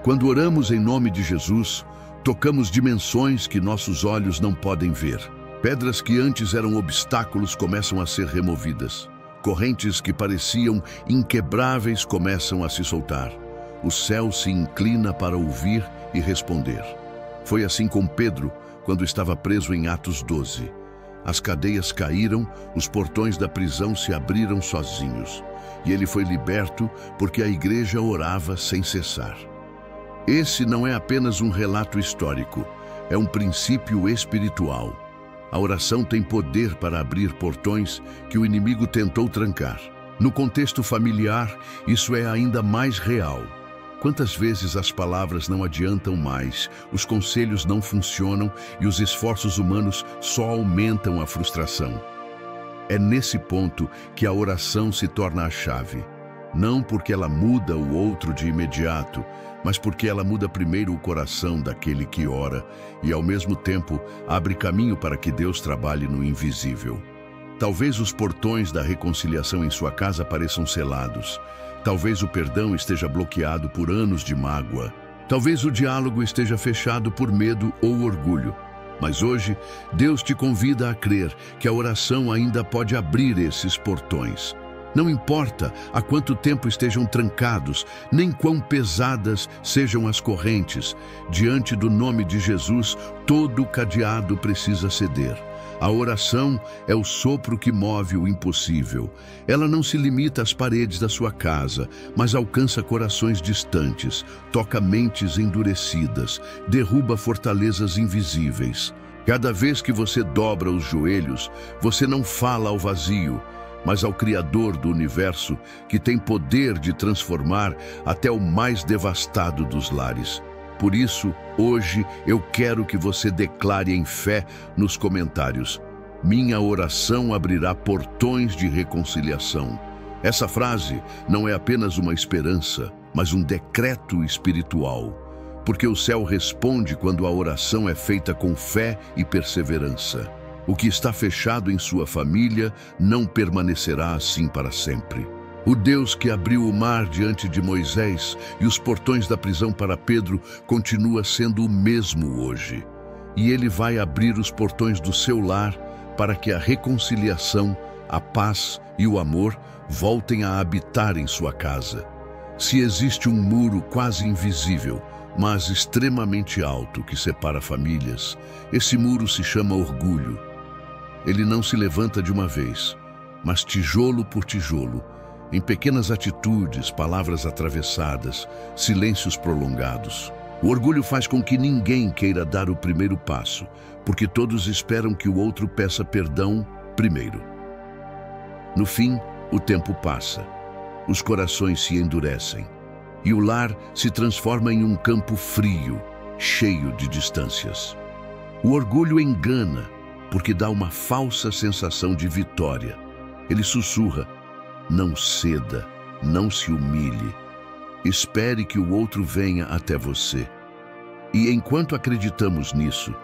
Quando oramos em nome de Jesus, tocamos dimensões que nossos olhos não podem ver. Pedras que antes eram obstáculos começam a ser removidas. Correntes que pareciam inquebráveis começam a se soltar. O céu se inclina para ouvir e responder. Foi assim com Pedro, quando estava preso em Atos 12. As cadeias caíram, os portões da prisão se abriram sozinhos. E ele foi liberto porque a igreja orava sem cessar. Esse não é apenas um relato histórico, é um princípio espiritual. A oração tem poder para abrir portões que o inimigo tentou trancar. No contexto familiar, isso é ainda mais real. Quantas vezes as palavras não adiantam mais, os conselhos não funcionam e os esforços humanos só aumentam a frustração. É nesse ponto que a oração se torna a chave. Não porque ela muda o outro de imediato, mas porque ela muda primeiro o coração daquele que ora e, ao mesmo tempo, abre caminho para que Deus trabalhe no invisível. Talvez os portões da reconciliação em sua casa pareçam selados. Talvez o perdão esteja bloqueado por anos de mágoa. Talvez o diálogo esteja fechado por medo ou orgulho. Mas hoje, Deus te convida a crer que a oração ainda pode abrir esses portões. Não importa há quanto tempo estejam trancados, nem quão pesadas sejam as correntes, diante do nome de Jesus, todo cadeado precisa ceder. A oração é o sopro que move o impossível. Ela não se limita às paredes da sua casa, mas alcança corações distantes, toca mentes endurecidas, derruba fortalezas invisíveis. Cada vez que você dobra os joelhos, você não fala ao vazio, mas ao Criador do universo, que tem poder de transformar até o mais devastado dos lares. Por isso, hoje, eu quero que você declare em fé nos comentários: minha oração abrirá portões de reconciliação. Essa frase não é apenas uma esperança, mas um decreto espiritual, porque o céu responde quando a oração é feita com fé e perseverança. O que está fechado em sua família não permanecerá assim para sempre. O Deus que abriu o mar diante de Moisés e os portões da prisão para Pedro continua sendo o mesmo hoje. E Ele vai abrir os portões do seu lar para que a reconciliação, a paz e o amor voltem a habitar em sua casa. Se existe um muro quase invisível, mas extremamente alto que separa famílias, esse muro se chama orgulho. Ele não se levanta de uma vez, mas tijolo por tijolo, em pequenas atitudes, palavras atravessadas, silêncios prolongados. O orgulho faz com que ninguém queira dar o primeiro passo, porque todos esperam que o outro peça perdão primeiro. No fim, o tempo passa, os corações se endurecem, e o lar se transforma em um campo frio, cheio de distâncias. O orgulho engana, porque dá uma falsa sensação de vitória. Ele sussurra: não ceda, não se humilhe, espere que o outro venha até você. E enquanto acreditamos nisso,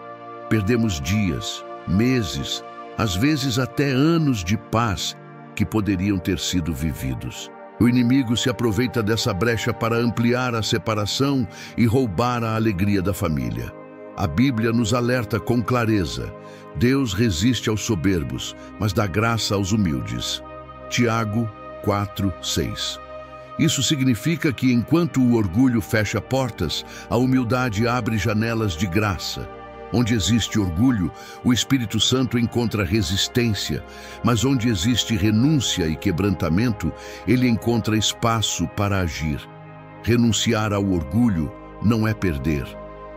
perdemos dias, meses, às vezes até anos de paz que poderiam ter sido vividos. O inimigo se aproveita dessa brecha para ampliar a separação e roubar a alegria da família. A Bíblia nos alerta com clareza: Deus resiste aos soberbos, mas dá graça aos humildes. Tiago 4:6. Isso significa que enquanto o orgulho fecha portas, a humildade abre janelas de graça. Onde existe orgulho, o Espírito Santo encontra resistência, mas onde existe renúncia e quebrantamento, ele encontra espaço para agir. Renunciar ao orgulho não é perder.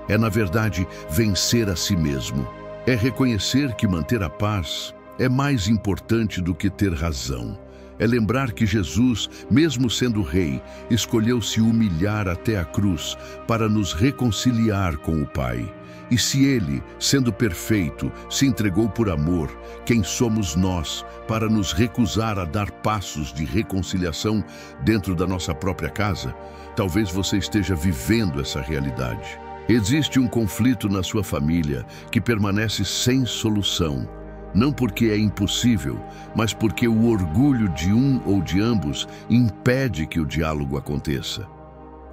É, na verdade, vencer a si mesmo. É reconhecer que manter a paz é mais importante do que ter razão. É lembrar que Jesus, mesmo sendo rei, escolheu se humilhar até a cruz para nos reconciliar com o Pai. E se Ele, sendo perfeito, se entregou por amor, quem somos nós para nos recusar a dar passos de reconciliação dentro da nossa própria casa? Talvez você esteja vivendo essa realidade. Existe um conflito na sua família que permanece sem solução. Não porque é impossível, mas porque o orgulho de um ou de ambos impede que o diálogo aconteça.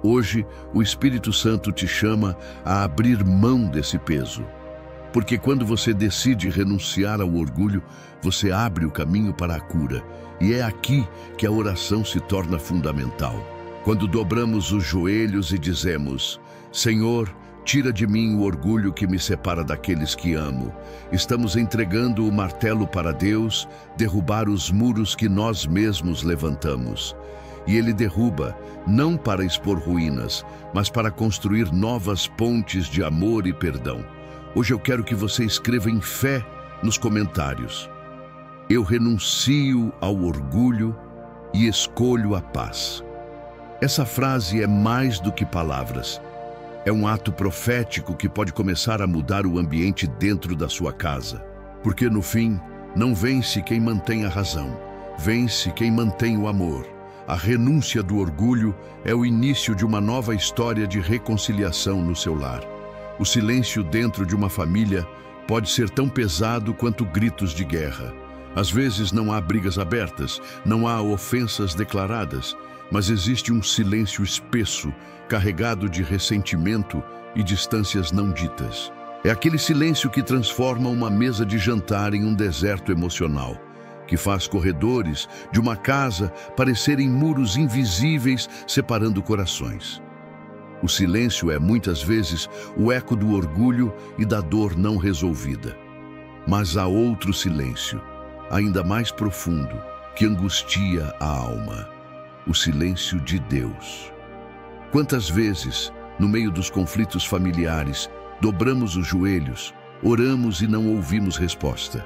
Hoje, o Espírito Santo te chama a abrir mão desse peso. Porque quando você decide renunciar ao orgulho, você abre o caminho para a cura. E é aqui que a oração se torna fundamental. Quando dobramos os joelhos e dizemos: Senhor, tira de mim o orgulho que me separa daqueles que amo. Estamos entregando o martelo para Deus derrubar os muros que nós mesmos levantamos. E Ele derruba, não para expor ruínas, mas para construir novas pontes de amor e perdão. Hoje eu quero que você escreva em fé nos comentários: eu renuncio ao orgulho e escolho a paz. Essa frase é mais do que palavras. É um ato profético que pode começar a mudar o ambiente dentro da sua casa. Porque no fim, não vence quem mantém a razão, vence quem mantém o amor. A renúncia do orgulho é o início de uma nova história de reconciliação no seu lar. O silêncio dentro de uma família pode ser tão pesado quanto gritos de guerra. Às vezes não há brigas abertas, não há ofensas declaradas, mas existe um silêncio espesso, carregado de ressentimento e distâncias não ditas. É aquele silêncio que transforma uma mesa de jantar em um deserto emocional, que faz corredores de uma casa parecerem muros invisíveis separando corações. O silêncio é, muitas vezes, o eco do orgulho e da dor não resolvida. Mas há outro silêncio, ainda mais profundo, que angustia a alma: o silêncio de Deus. Quantas vezes, no meio dos conflitos familiares, dobramos os joelhos, oramos e não ouvimos resposta?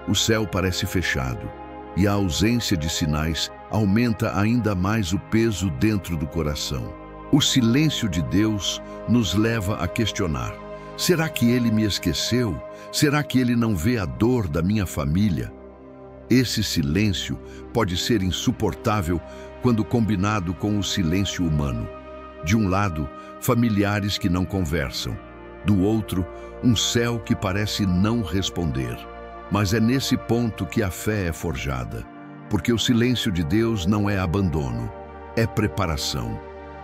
O céu parece fechado, e a ausência de sinais aumenta ainda mais o peso dentro do coração. O silêncio de Deus nos leva a questionar: será que Ele me esqueceu? Será que Ele não vê a dor da minha família? Esse silêncio pode ser insuportável quando combinado com o silêncio humano. De um lado, familiares que não conversam. Do outro, um céu que parece não responder. Mas é nesse ponto que a fé é forjada, porque o silêncio de Deus não é abandono, é preparação.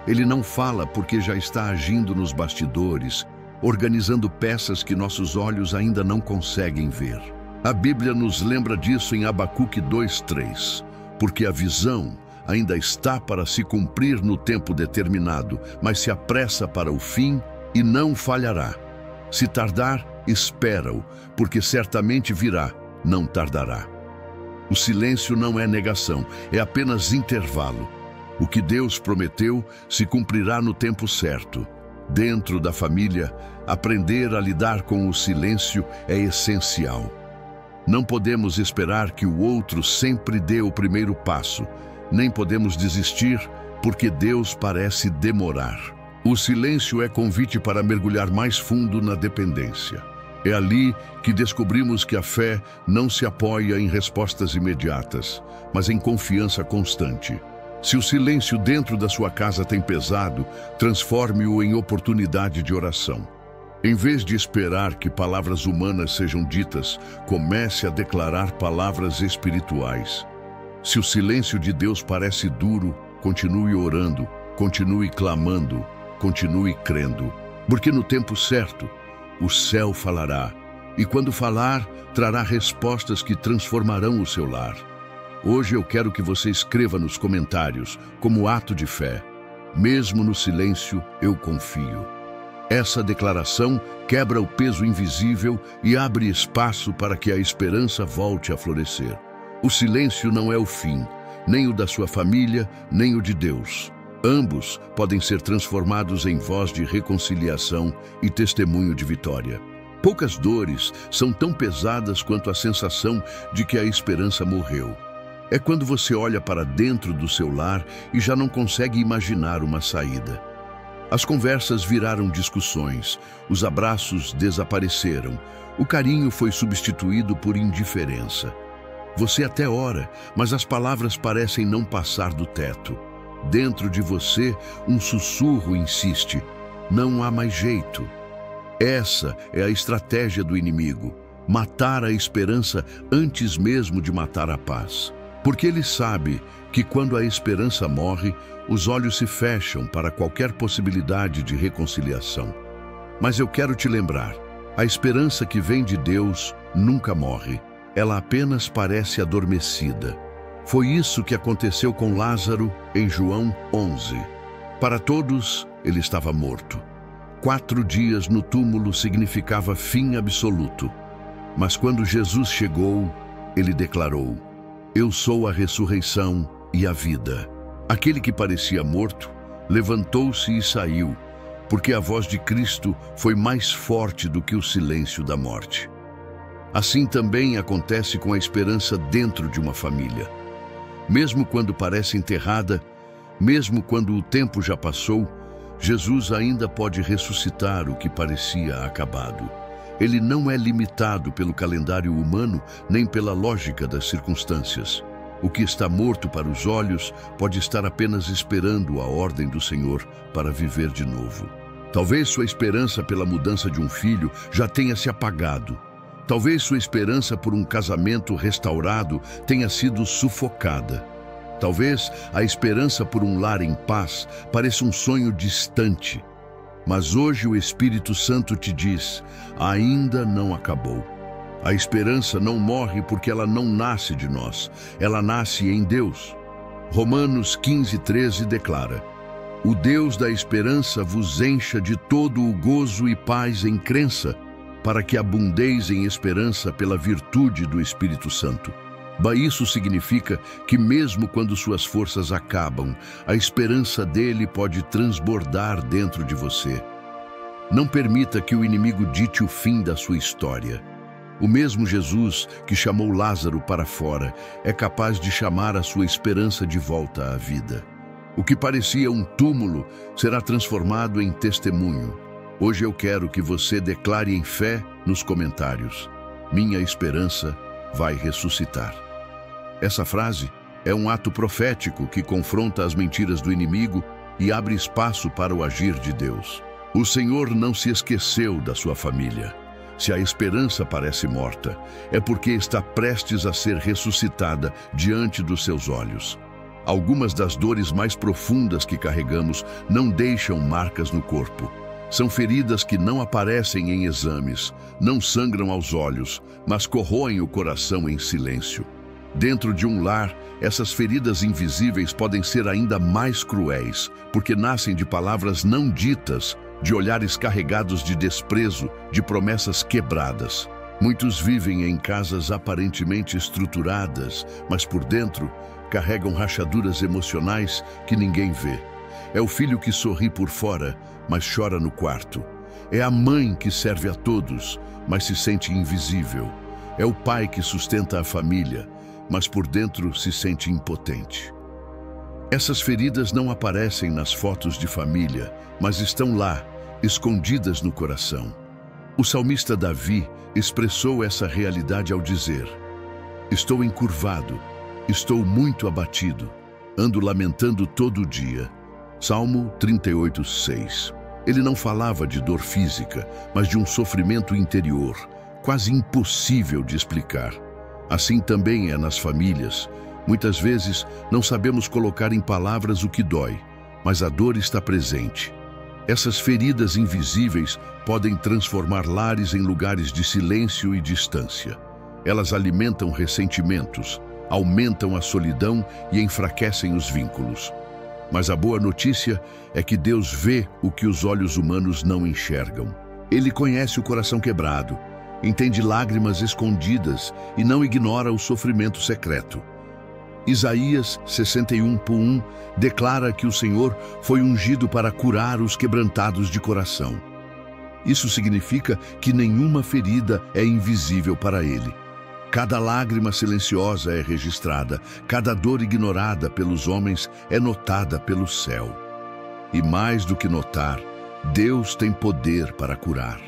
Ele não fala porque já está agindo nos bastidores, organizando peças que nossos olhos ainda não conseguem ver. A Bíblia nos lembra disso em Abacuque 2:3, porque a visão ainda está para se cumprir no tempo determinado, mas se apressa para o fim e não falhará. Se tardar, espera-o, porque certamente virá, não tardará. O silêncio não é negação, é apenas intervalo. O que Deus prometeu se cumprirá no tempo certo. Dentro da família, aprender a lidar com o silêncio é essencial. Não podemos esperar que o outro sempre dê o primeiro passo, nem podemos desistir porque Deus parece demorar. O silêncio é convite para mergulhar mais fundo na dependência. É ali que descobrimos que a fé não se apoia em respostas imediatas, mas em confiança constante. Se o silêncio dentro da sua casa tem pesado, transforme-o em oportunidade de oração. Em vez de esperar que palavras humanas sejam ditas, comece a declarar palavras espirituais. Se o silêncio de Deus parece duro, continue orando, continue clamando, continue crendo, porque no tempo certo, o céu falará, e quando falar, trará respostas que transformarão o seu lar. Hoje eu quero que você escreva nos comentários, como ato de fé: mesmo no silêncio, eu confio. Essa declaração quebra o peso invisível e abre espaço para que a esperança volte a florescer. O silêncio não é o fim, nem o da sua família, nem o de Deus. Ambos podem ser transformados em voz de reconciliação e testemunho de vitória. Poucas dores são tão pesadas quanto a sensação de que a esperança morreu. É quando você olha para dentro do seu lar e já não consegue imaginar uma saída. As conversas viraram discussões, os abraços desapareceram, o carinho foi substituído por indiferença. Você até ora, mas as palavras parecem não passar do teto. Dentro de você, um sussurro insiste: não há mais jeito. Essa é a estratégia do inimigo: matar a esperança antes mesmo de matar a paz. Porque ele sabe que quando a esperança morre, os olhos se fecham para qualquer possibilidade de reconciliação. Mas eu quero te lembrar, a esperança que vem de Deus nunca morre. Ela apenas parece adormecida. Foi isso que aconteceu com Lázaro em João 11. Para todos, ele estava morto. 4 dias no túmulo significava fim absoluto. Mas quando Jesus chegou, ele declarou: eu sou a ressurreição e a vida. Aquele que parecia morto levantou-se e saiu, porque a voz de Cristo foi mais forte do que o silêncio da morte. Assim também acontece com a esperança dentro de uma família. Mesmo quando parece enterrada, mesmo quando o tempo já passou, Jesus ainda pode ressuscitar o que parecia acabado. Ele não é limitado pelo calendário humano nem pela lógica das circunstâncias. O que está morto para os olhos pode estar apenas esperando a ordem do Senhor para viver de novo. Talvez sua esperança pela mudança de um filho já tenha se apagado. Talvez sua esperança por um casamento restaurado tenha sido sufocada. Talvez a esperança por um lar em paz pareça um sonho distante. Mas hoje o Espírito Santo te diz: ainda não acabou. A esperança não morre porque ela não nasce de nós, ela nasce em Deus. Romanos 15:13 declara: o Deus da esperança vos encha de todo o gozo e paz em crença, para que abundeis em esperança pela virtude do Espírito Santo. Isso significa que mesmo quando suas forças acabam, a esperança dele pode transbordar dentro de você. Não permita que o inimigo dite o fim da sua história. O mesmo Jesus que chamou Lázaro para fora é capaz de chamar a sua esperança de volta à vida. O que parecia um túmulo será transformado em testemunho. Hoje eu quero que você declare em fé nos comentários: minha esperança vai ressuscitar. Essa frase é um ato profético que confronta as mentiras do inimigo e abre espaço para o agir de Deus. O Senhor não se esqueceu da sua família. Se a esperança parece morta, é porque está prestes a ser ressuscitada diante dos seus olhos. Algumas das dores mais profundas que carregamos não deixam marcas no corpo. São feridas que não aparecem em exames, não sangram aos olhos, mas corroem o coração em silêncio. Dentro de um lar, essas feridas invisíveis podem ser ainda mais cruéis, porque nascem de palavras não ditas, de olhares carregados de desprezo, de promessas quebradas. Muitos vivem em casas aparentemente estruturadas, mas por dentro carregam rachaduras emocionais que ninguém vê. É o filho que sorri por fora, mas chora no quarto. É a mãe que serve a todos, mas se sente invisível. É o pai que sustenta a família, mas por dentro se sente impotente. Essas feridas não aparecem nas fotos de família, mas estão lá, escondidas no coração. O salmista Davi expressou essa realidade ao dizer: estou encurvado, estou muito abatido, ando lamentando todo dia. Salmo 38:6. Ele não falava de dor física, mas de um sofrimento interior, quase impossível de explicar. Assim também é nas famílias. Muitas vezes não sabemos colocar em palavras o que dói, mas a dor está presente. Essas feridas invisíveis podem transformar lares em lugares de silêncio e distância. Elas alimentam ressentimentos, aumentam a solidão e enfraquecem os vínculos. Mas a boa notícia é que Deus vê o que os olhos humanos não enxergam. Ele conhece o coração quebrado, entende lágrimas escondidas e não ignora o sofrimento secreto. Isaías 61:1 declara que o Senhor foi ungido para curar os quebrantados de coração. Isso significa que nenhuma ferida é invisível para Ele. Cada lágrima silenciosa é registrada, cada dor ignorada pelos homens é notada pelo céu. E mais do que notar, Deus tem poder para curar.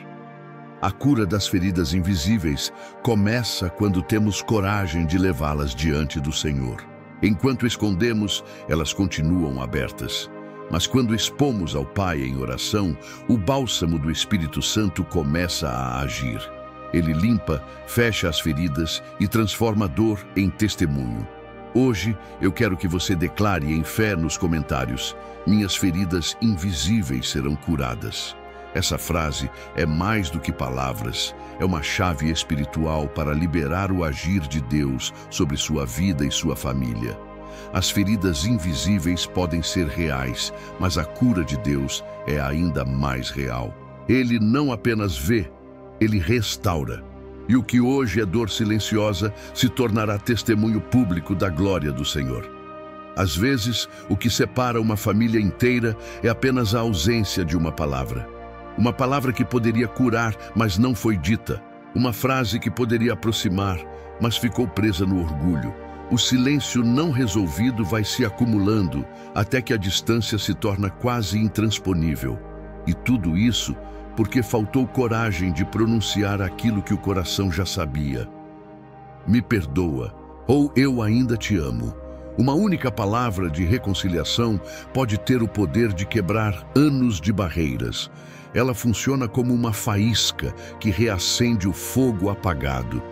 A cura das feridas invisíveis começa quando temos coragem de levá-las diante do Senhor. Enquanto escondemos, elas continuam abertas. Mas quando expomos ao Pai em oração, o bálsamo do Espírito Santo começa a agir. Ele limpa, fecha as feridas e transforma a dor em testemunho. Hoje, eu quero que você declare em fé nos comentários: minhas feridas invisíveis serão curadas. Essa frase é mais do que palavras, é uma chave espiritual para liberar o agir de Deus sobre sua vida e sua família. As feridas invisíveis podem ser reais, mas a cura de Deus é ainda mais real. Ele não apenas vê, Ele restaura. E o que hoje é dor silenciosa se tornará testemunho público da glória do Senhor. Às vezes, o que separa uma família inteira é apenas a ausência de uma palavra. Uma palavra que poderia curar, mas não foi dita. Uma frase que poderia aproximar, mas ficou presa no orgulho. O silêncio não resolvido vai se acumulando até que a distância se torna quase intransponível. E tudo isso porque faltou coragem de pronunciar aquilo que o coração já sabia. Me perdoa, ou eu ainda te amo. Uma única palavra de reconciliação pode ter o poder de quebrar anos de barreiras. Ela funciona como uma faísca que reacende o fogo apagado.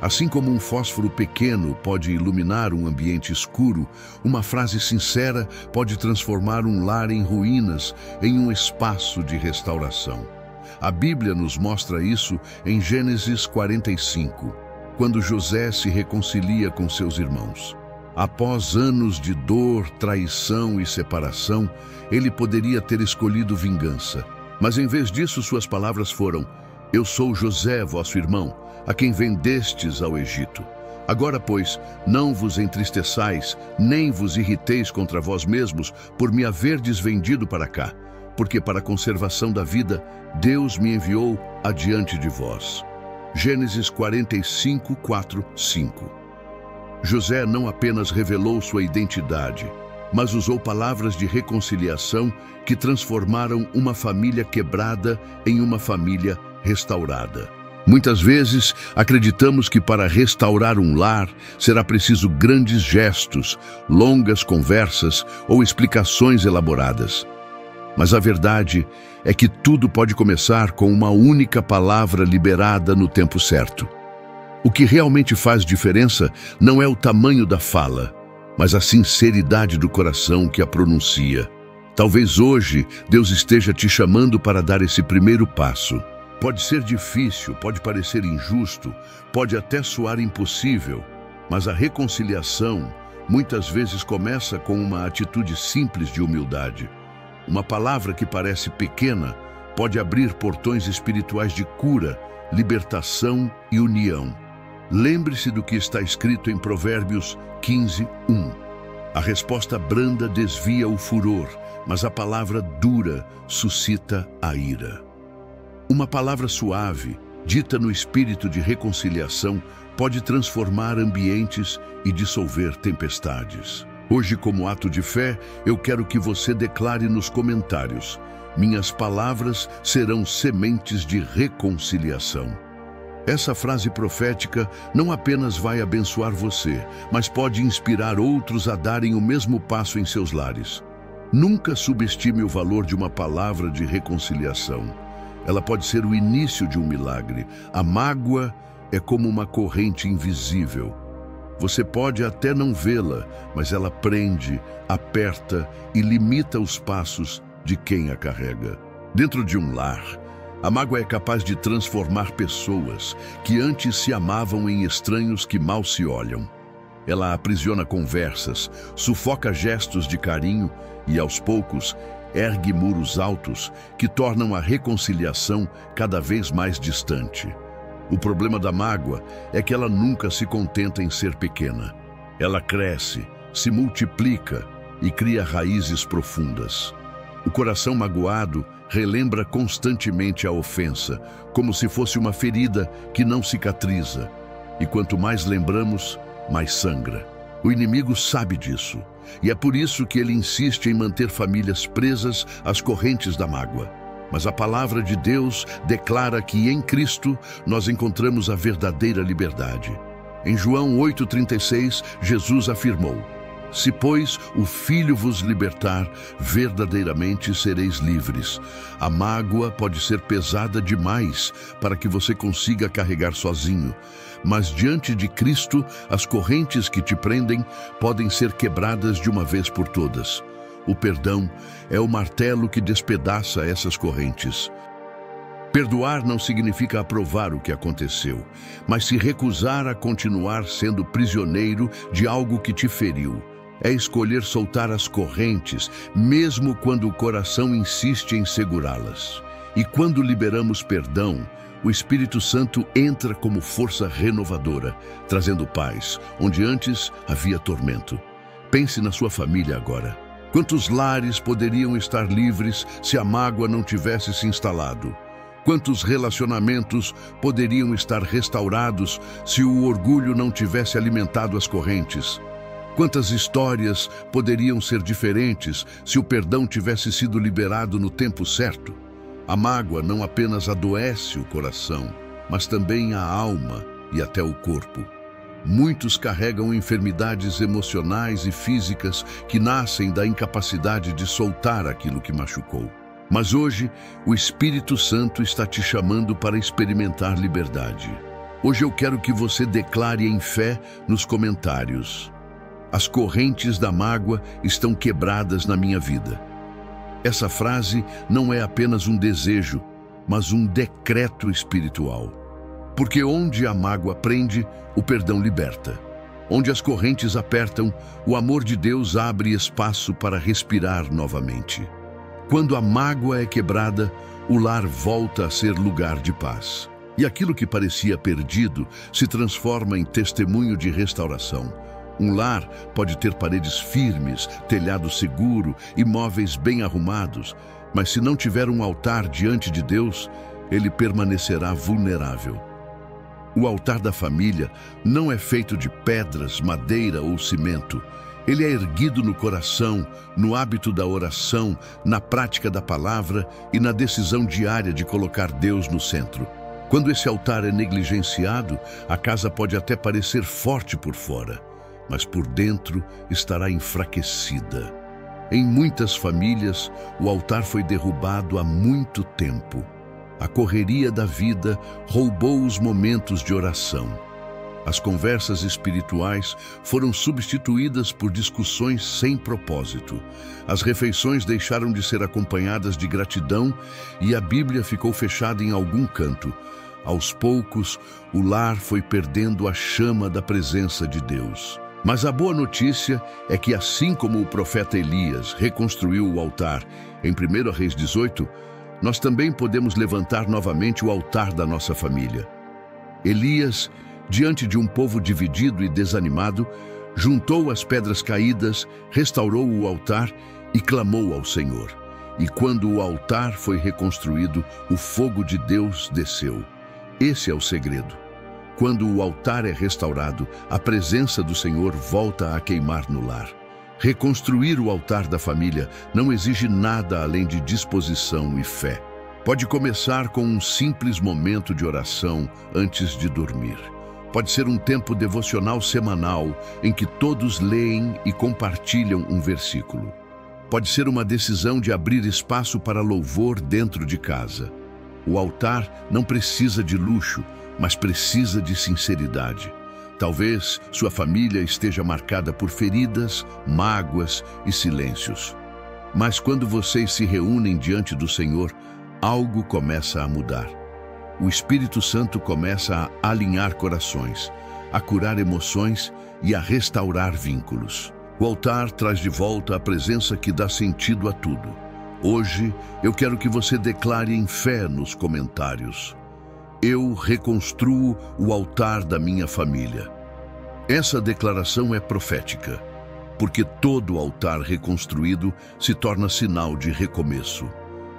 Assim como um fósforo pequeno pode iluminar um ambiente escuro, uma frase sincera pode transformar um lar em ruínas em um espaço de restauração. A Bíblia nos mostra isso em Gênesis 45, quando José se reconcilia com seus irmãos. Após anos de dor, traição e separação, ele poderia ter escolhido vingança. Mas em vez disso, suas palavras foram: eu sou José, vosso irmão, a quem vendestes ao Egito. Agora, pois, não vos entristeçais, nem vos irriteis contra vós mesmos por me haverdes vendido para cá, porque para a conservação da vida, Deus me enviou adiante de vós. Gênesis 45, 4, 5. José não apenas revelou sua identidade, mas usou palavras de reconciliação que transformaram uma família quebrada em uma família restaurada. Muitas vezes, acreditamos que para restaurar um lar será preciso grandes gestos, longas conversas ou explicações elaboradas. Mas a verdade é que tudo pode começar com uma única palavra liberada no tempo certo. O que realmente faz diferença não é o tamanho da fala, mas a sinceridade do coração que a pronuncia. Talvez hoje Deus esteja te chamando para dar esse primeiro passo. Pode ser difícil, pode parecer injusto, pode até soar impossível, mas a reconciliação muitas vezes começa com uma atitude simples de humildade. Uma palavra que parece pequena pode abrir portões espirituais de cura, libertação e união. Lembre-se do que está escrito em Provérbios 15, 1. A resposta branda desvia o furor, mas a palavra dura suscita a ira. Uma palavra suave, dita no espírito de reconciliação, pode transformar ambientes e dissolver tempestades. Hoje, como ato de fé, eu quero que você declare nos comentários: minhas palavras serão sementes de reconciliação. Essa frase profética não apenas vai abençoar você, mas pode inspirar outros a darem o mesmo passo em seus lares. Nunca subestime o valor de uma palavra de reconciliação. Ela pode ser o início de um milagre. A mágoa é como uma corrente invisível. Você pode até não vê-la, mas ela prende, aperta e limita os passos de quem a carrega. Dentro de um lar, a mágoa é capaz de transformar pessoas que antes se amavam em estranhos que mal se olham. Ela aprisiona conversas, sufoca gestos de carinho e, aos poucos, ergue muros altos que tornam a reconciliação cada vez mais distante. O problema da mágoa é que ela nunca se contenta em ser pequena. Ela cresce, se multiplica e cria raízes profundas. O coração magoado relembra constantemente a ofensa, como se fosse uma ferida que não cicatriza. E quanto mais lembramos, mais sangra. O inimigo sabe disso, e é por isso que ele insiste em manter famílias presas às correntes da mágoa. Mas a palavra de Deus declara que em Cristo nós encontramos a verdadeira liberdade. Em João 8,36, Jesus afirmou: "Se, pois, o Filho vos libertar, verdadeiramente sereis livres." A mágoa pode ser pesada demais para que você consiga carregar sozinho, mas diante de Cristo, as correntes que te prendem podem ser quebradas de uma vez por todas. O perdão é o martelo que despedaça essas correntes. Perdoar não significa aprovar o que aconteceu, mas se recusar a continuar sendo prisioneiro de algo que te feriu. É escolher soltar as correntes, mesmo quando o coração insiste em segurá-las. E quando liberamos perdão, o Espírito Santo entra como força renovadora, trazendo paz, onde antes havia tormento. Pense na sua família agora. Quantos lares poderiam estar livres se a mágoa não tivesse se instalado? Quantos relacionamentos poderiam estar restaurados se o orgulho não tivesse alimentado as correntes? Quantas histórias poderiam ser diferentes se o perdão tivesse sido liberado no tempo certo? A mágoa não apenas adoece o coração, mas também a alma e até o corpo. Muitos carregam enfermidades emocionais e físicas que nascem da incapacidade de soltar aquilo que machucou. Mas hoje, o Espírito Santo está te chamando para experimentar liberdade. Hoje eu quero que você declare em fé nos comentários: "As correntes da mágoa estão quebradas na minha vida." Essa frase não é apenas um desejo, mas um decreto espiritual. Porque onde a mágoa prende, o perdão liberta. Onde as correntes apertam, o amor de Deus abre espaço para respirar novamente. Quando a mágoa é quebrada, o lar volta a ser lugar de paz. E aquilo que parecia perdido se transforma em testemunho de restauração. Um lar pode ter paredes firmes, telhado seguro e móveis bem arrumados, mas se não tiver um altar diante de Deus, ele permanecerá vulnerável. O altar da família não é feito de pedras, madeira ou cimento. Ele é erguido no coração, no hábito da oração, na prática da palavra e na decisão diária de colocar Deus no centro. Quando esse altar é negligenciado, a casa pode até parecer forte por fora, mas por dentro estará enfraquecida. Em muitas famílias, o altar foi derrubado há muito tempo. A correria da vida roubou os momentos de oração. As conversas espirituais foram substituídas por discussões sem propósito. As refeições deixaram de ser acompanhadas de gratidão e a Bíblia ficou fechada em algum canto. Aos poucos, o lar foi perdendo a chama da presença de Deus. Mas a boa notícia é que, assim como o profeta Elias reconstruiu o altar em 1 Reis 18, nós também podemos levantar novamente o altar da nossa família. Elias, diante de um povo dividido e desanimado, juntou as pedras caídas, restaurou o altar e clamou ao Senhor. E quando o altar foi reconstruído, o fogo de Deus desceu. Esse é o segredo. Quando o altar é restaurado, a presença do Senhor volta a queimar no lar. Reconstruir o altar da família não exige nada além de disposição e fé. Pode começar com um simples momento de oração antes de dormir. Pode ser um tempo devocional semanal em que todos leem e compartilham um versículo. Pode ser uma decisão de abrir espaço para louvor dentro de casa. O altar não precisa de luxo, mas precisa de sinceridade. Talvez sua família esteja marcada por feridas, mágoas e silêncios. Mas quando vocês se reúnem diante do Senhor, algo começa a mudar. O Espírito Santo começa a alinhar corações, a curar emoções e a restaurar vínculos. O altar traz de volta a presença que dá sentido a tudo. Hoje, eu quero que você declare em fé nos comentários: "Eu reconstruo o altar da minha família." Essa declaração é profética, porque todo altar reconstruído se torna sinal de recomeço.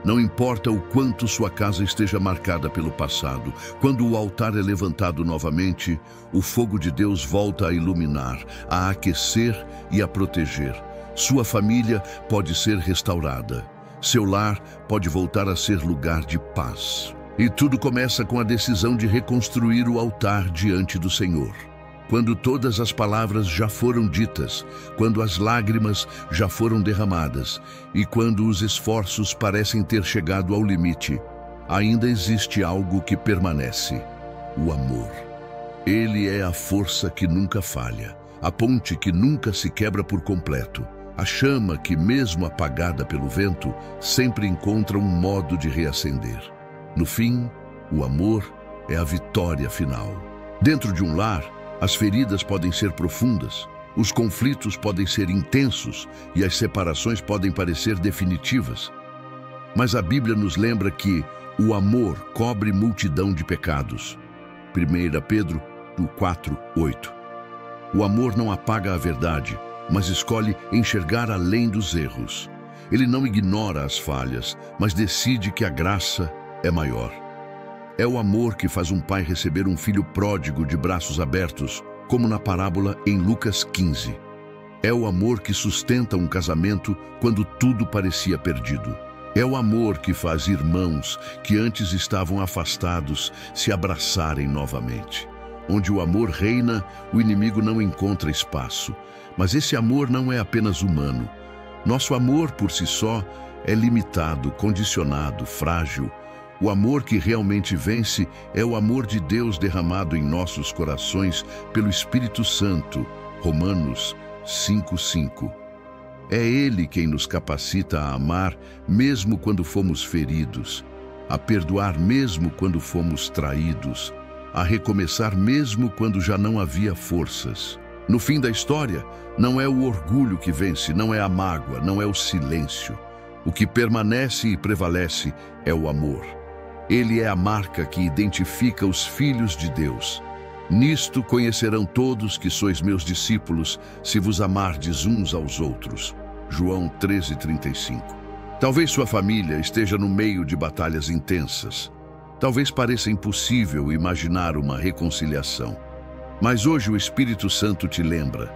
Não importa o quanto sua casa esteja marcada pelo passado, quando o altar é levantado novamente, o fogo de Deus volta a iluminar, a aquecer e a proteger. Sua família pode ser restaurada. Seu lar pode voltar a ser lugar de paz. E tudo começa com a decisão de reconstruir o altar diante do Senhor. Quando todas as palavras já foram ditas, quando as lágrimas já foram derramadas e quando os esforços parecem ter chegado ao limite, ainda existe algo que permanece: o amor. Ele é a força que nunca falha, a ponte que nunca se quebra por completo, a chama que, mesmo apagada pelo vento, sempre encontra um modo de reacender. No fim, o amor é a vitória final. Dentro de um lar, as feridas podem ser profundas, os conflitos podem ser intensos e as separações podem parecer definitivas. Mas a Bíblia nos lembra que o amor cobre multidão de pecados. 1 Pedro 4:8. O amor não apaga a verdade, mas escolhe enxergar além dos erros. Ele não ignora as falhas, mas decide que a graça é maior. É o amor que faz um pai receber um filho pródigo de braços abertos, como na parábola em Lucas 15. É o amor que sustenta um casamento quando tudo parecia perdido. É o amor que faz irmãos que antes estavam afastados se abraçarem novamente. Onde o amor reina, o inimigo não encontra espaço. Mas esse amor não é apenas humano. Nosso amor por si só é limitado, condicionado, frágil. O amor que realmente vence é o amor de Deus derramado em nossos corações pelo Espírito Santo. Romanos 5:5. É Ele quem nos capacita a amar mesmo quando fomos feridos, a perdoar mesmo quando fomos traídos, a recomeçar mesmo quando já não havia forças. No fim da história, não é o orgulho que vence, não é a mágoa, não é o silêncio. O que permanece e prevalece é o amor. Ele é a marca que identifica os filhos de Deus. Nisto conhecerão todos que sois meus discípulos, se vos amardes uns aos outros. João 13:35. Talvez sua família esteja no meio de batalhas intensas. Talvez pareça impossível imaginar uma reconciliação. Mas hoje o Espírito Santo te lembra: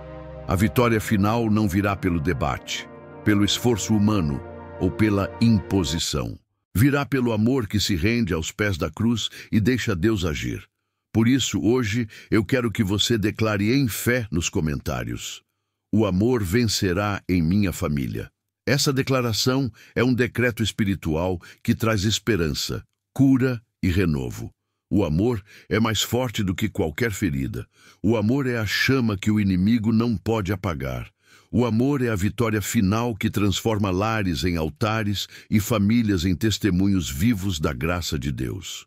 a vitória final não virá pelo debate, pelo esforço humano ou pela imposição. Virá pelo amor que se rende aos pés da cruz e deixa Deus agir. Por isso, hoje, eu quero que você declare em fé nos comentários: o amor vencerá em minha família. Essa declaração é um decreto espiritual que traz esperança, cura e renovo. O amor é mais forte do que qualquer ferida. O amor é a chama que o inimigo não pode apagar. O amor é a vitória final que transforma lares em altares e famílias em testemunhos vivos da graça de Deus.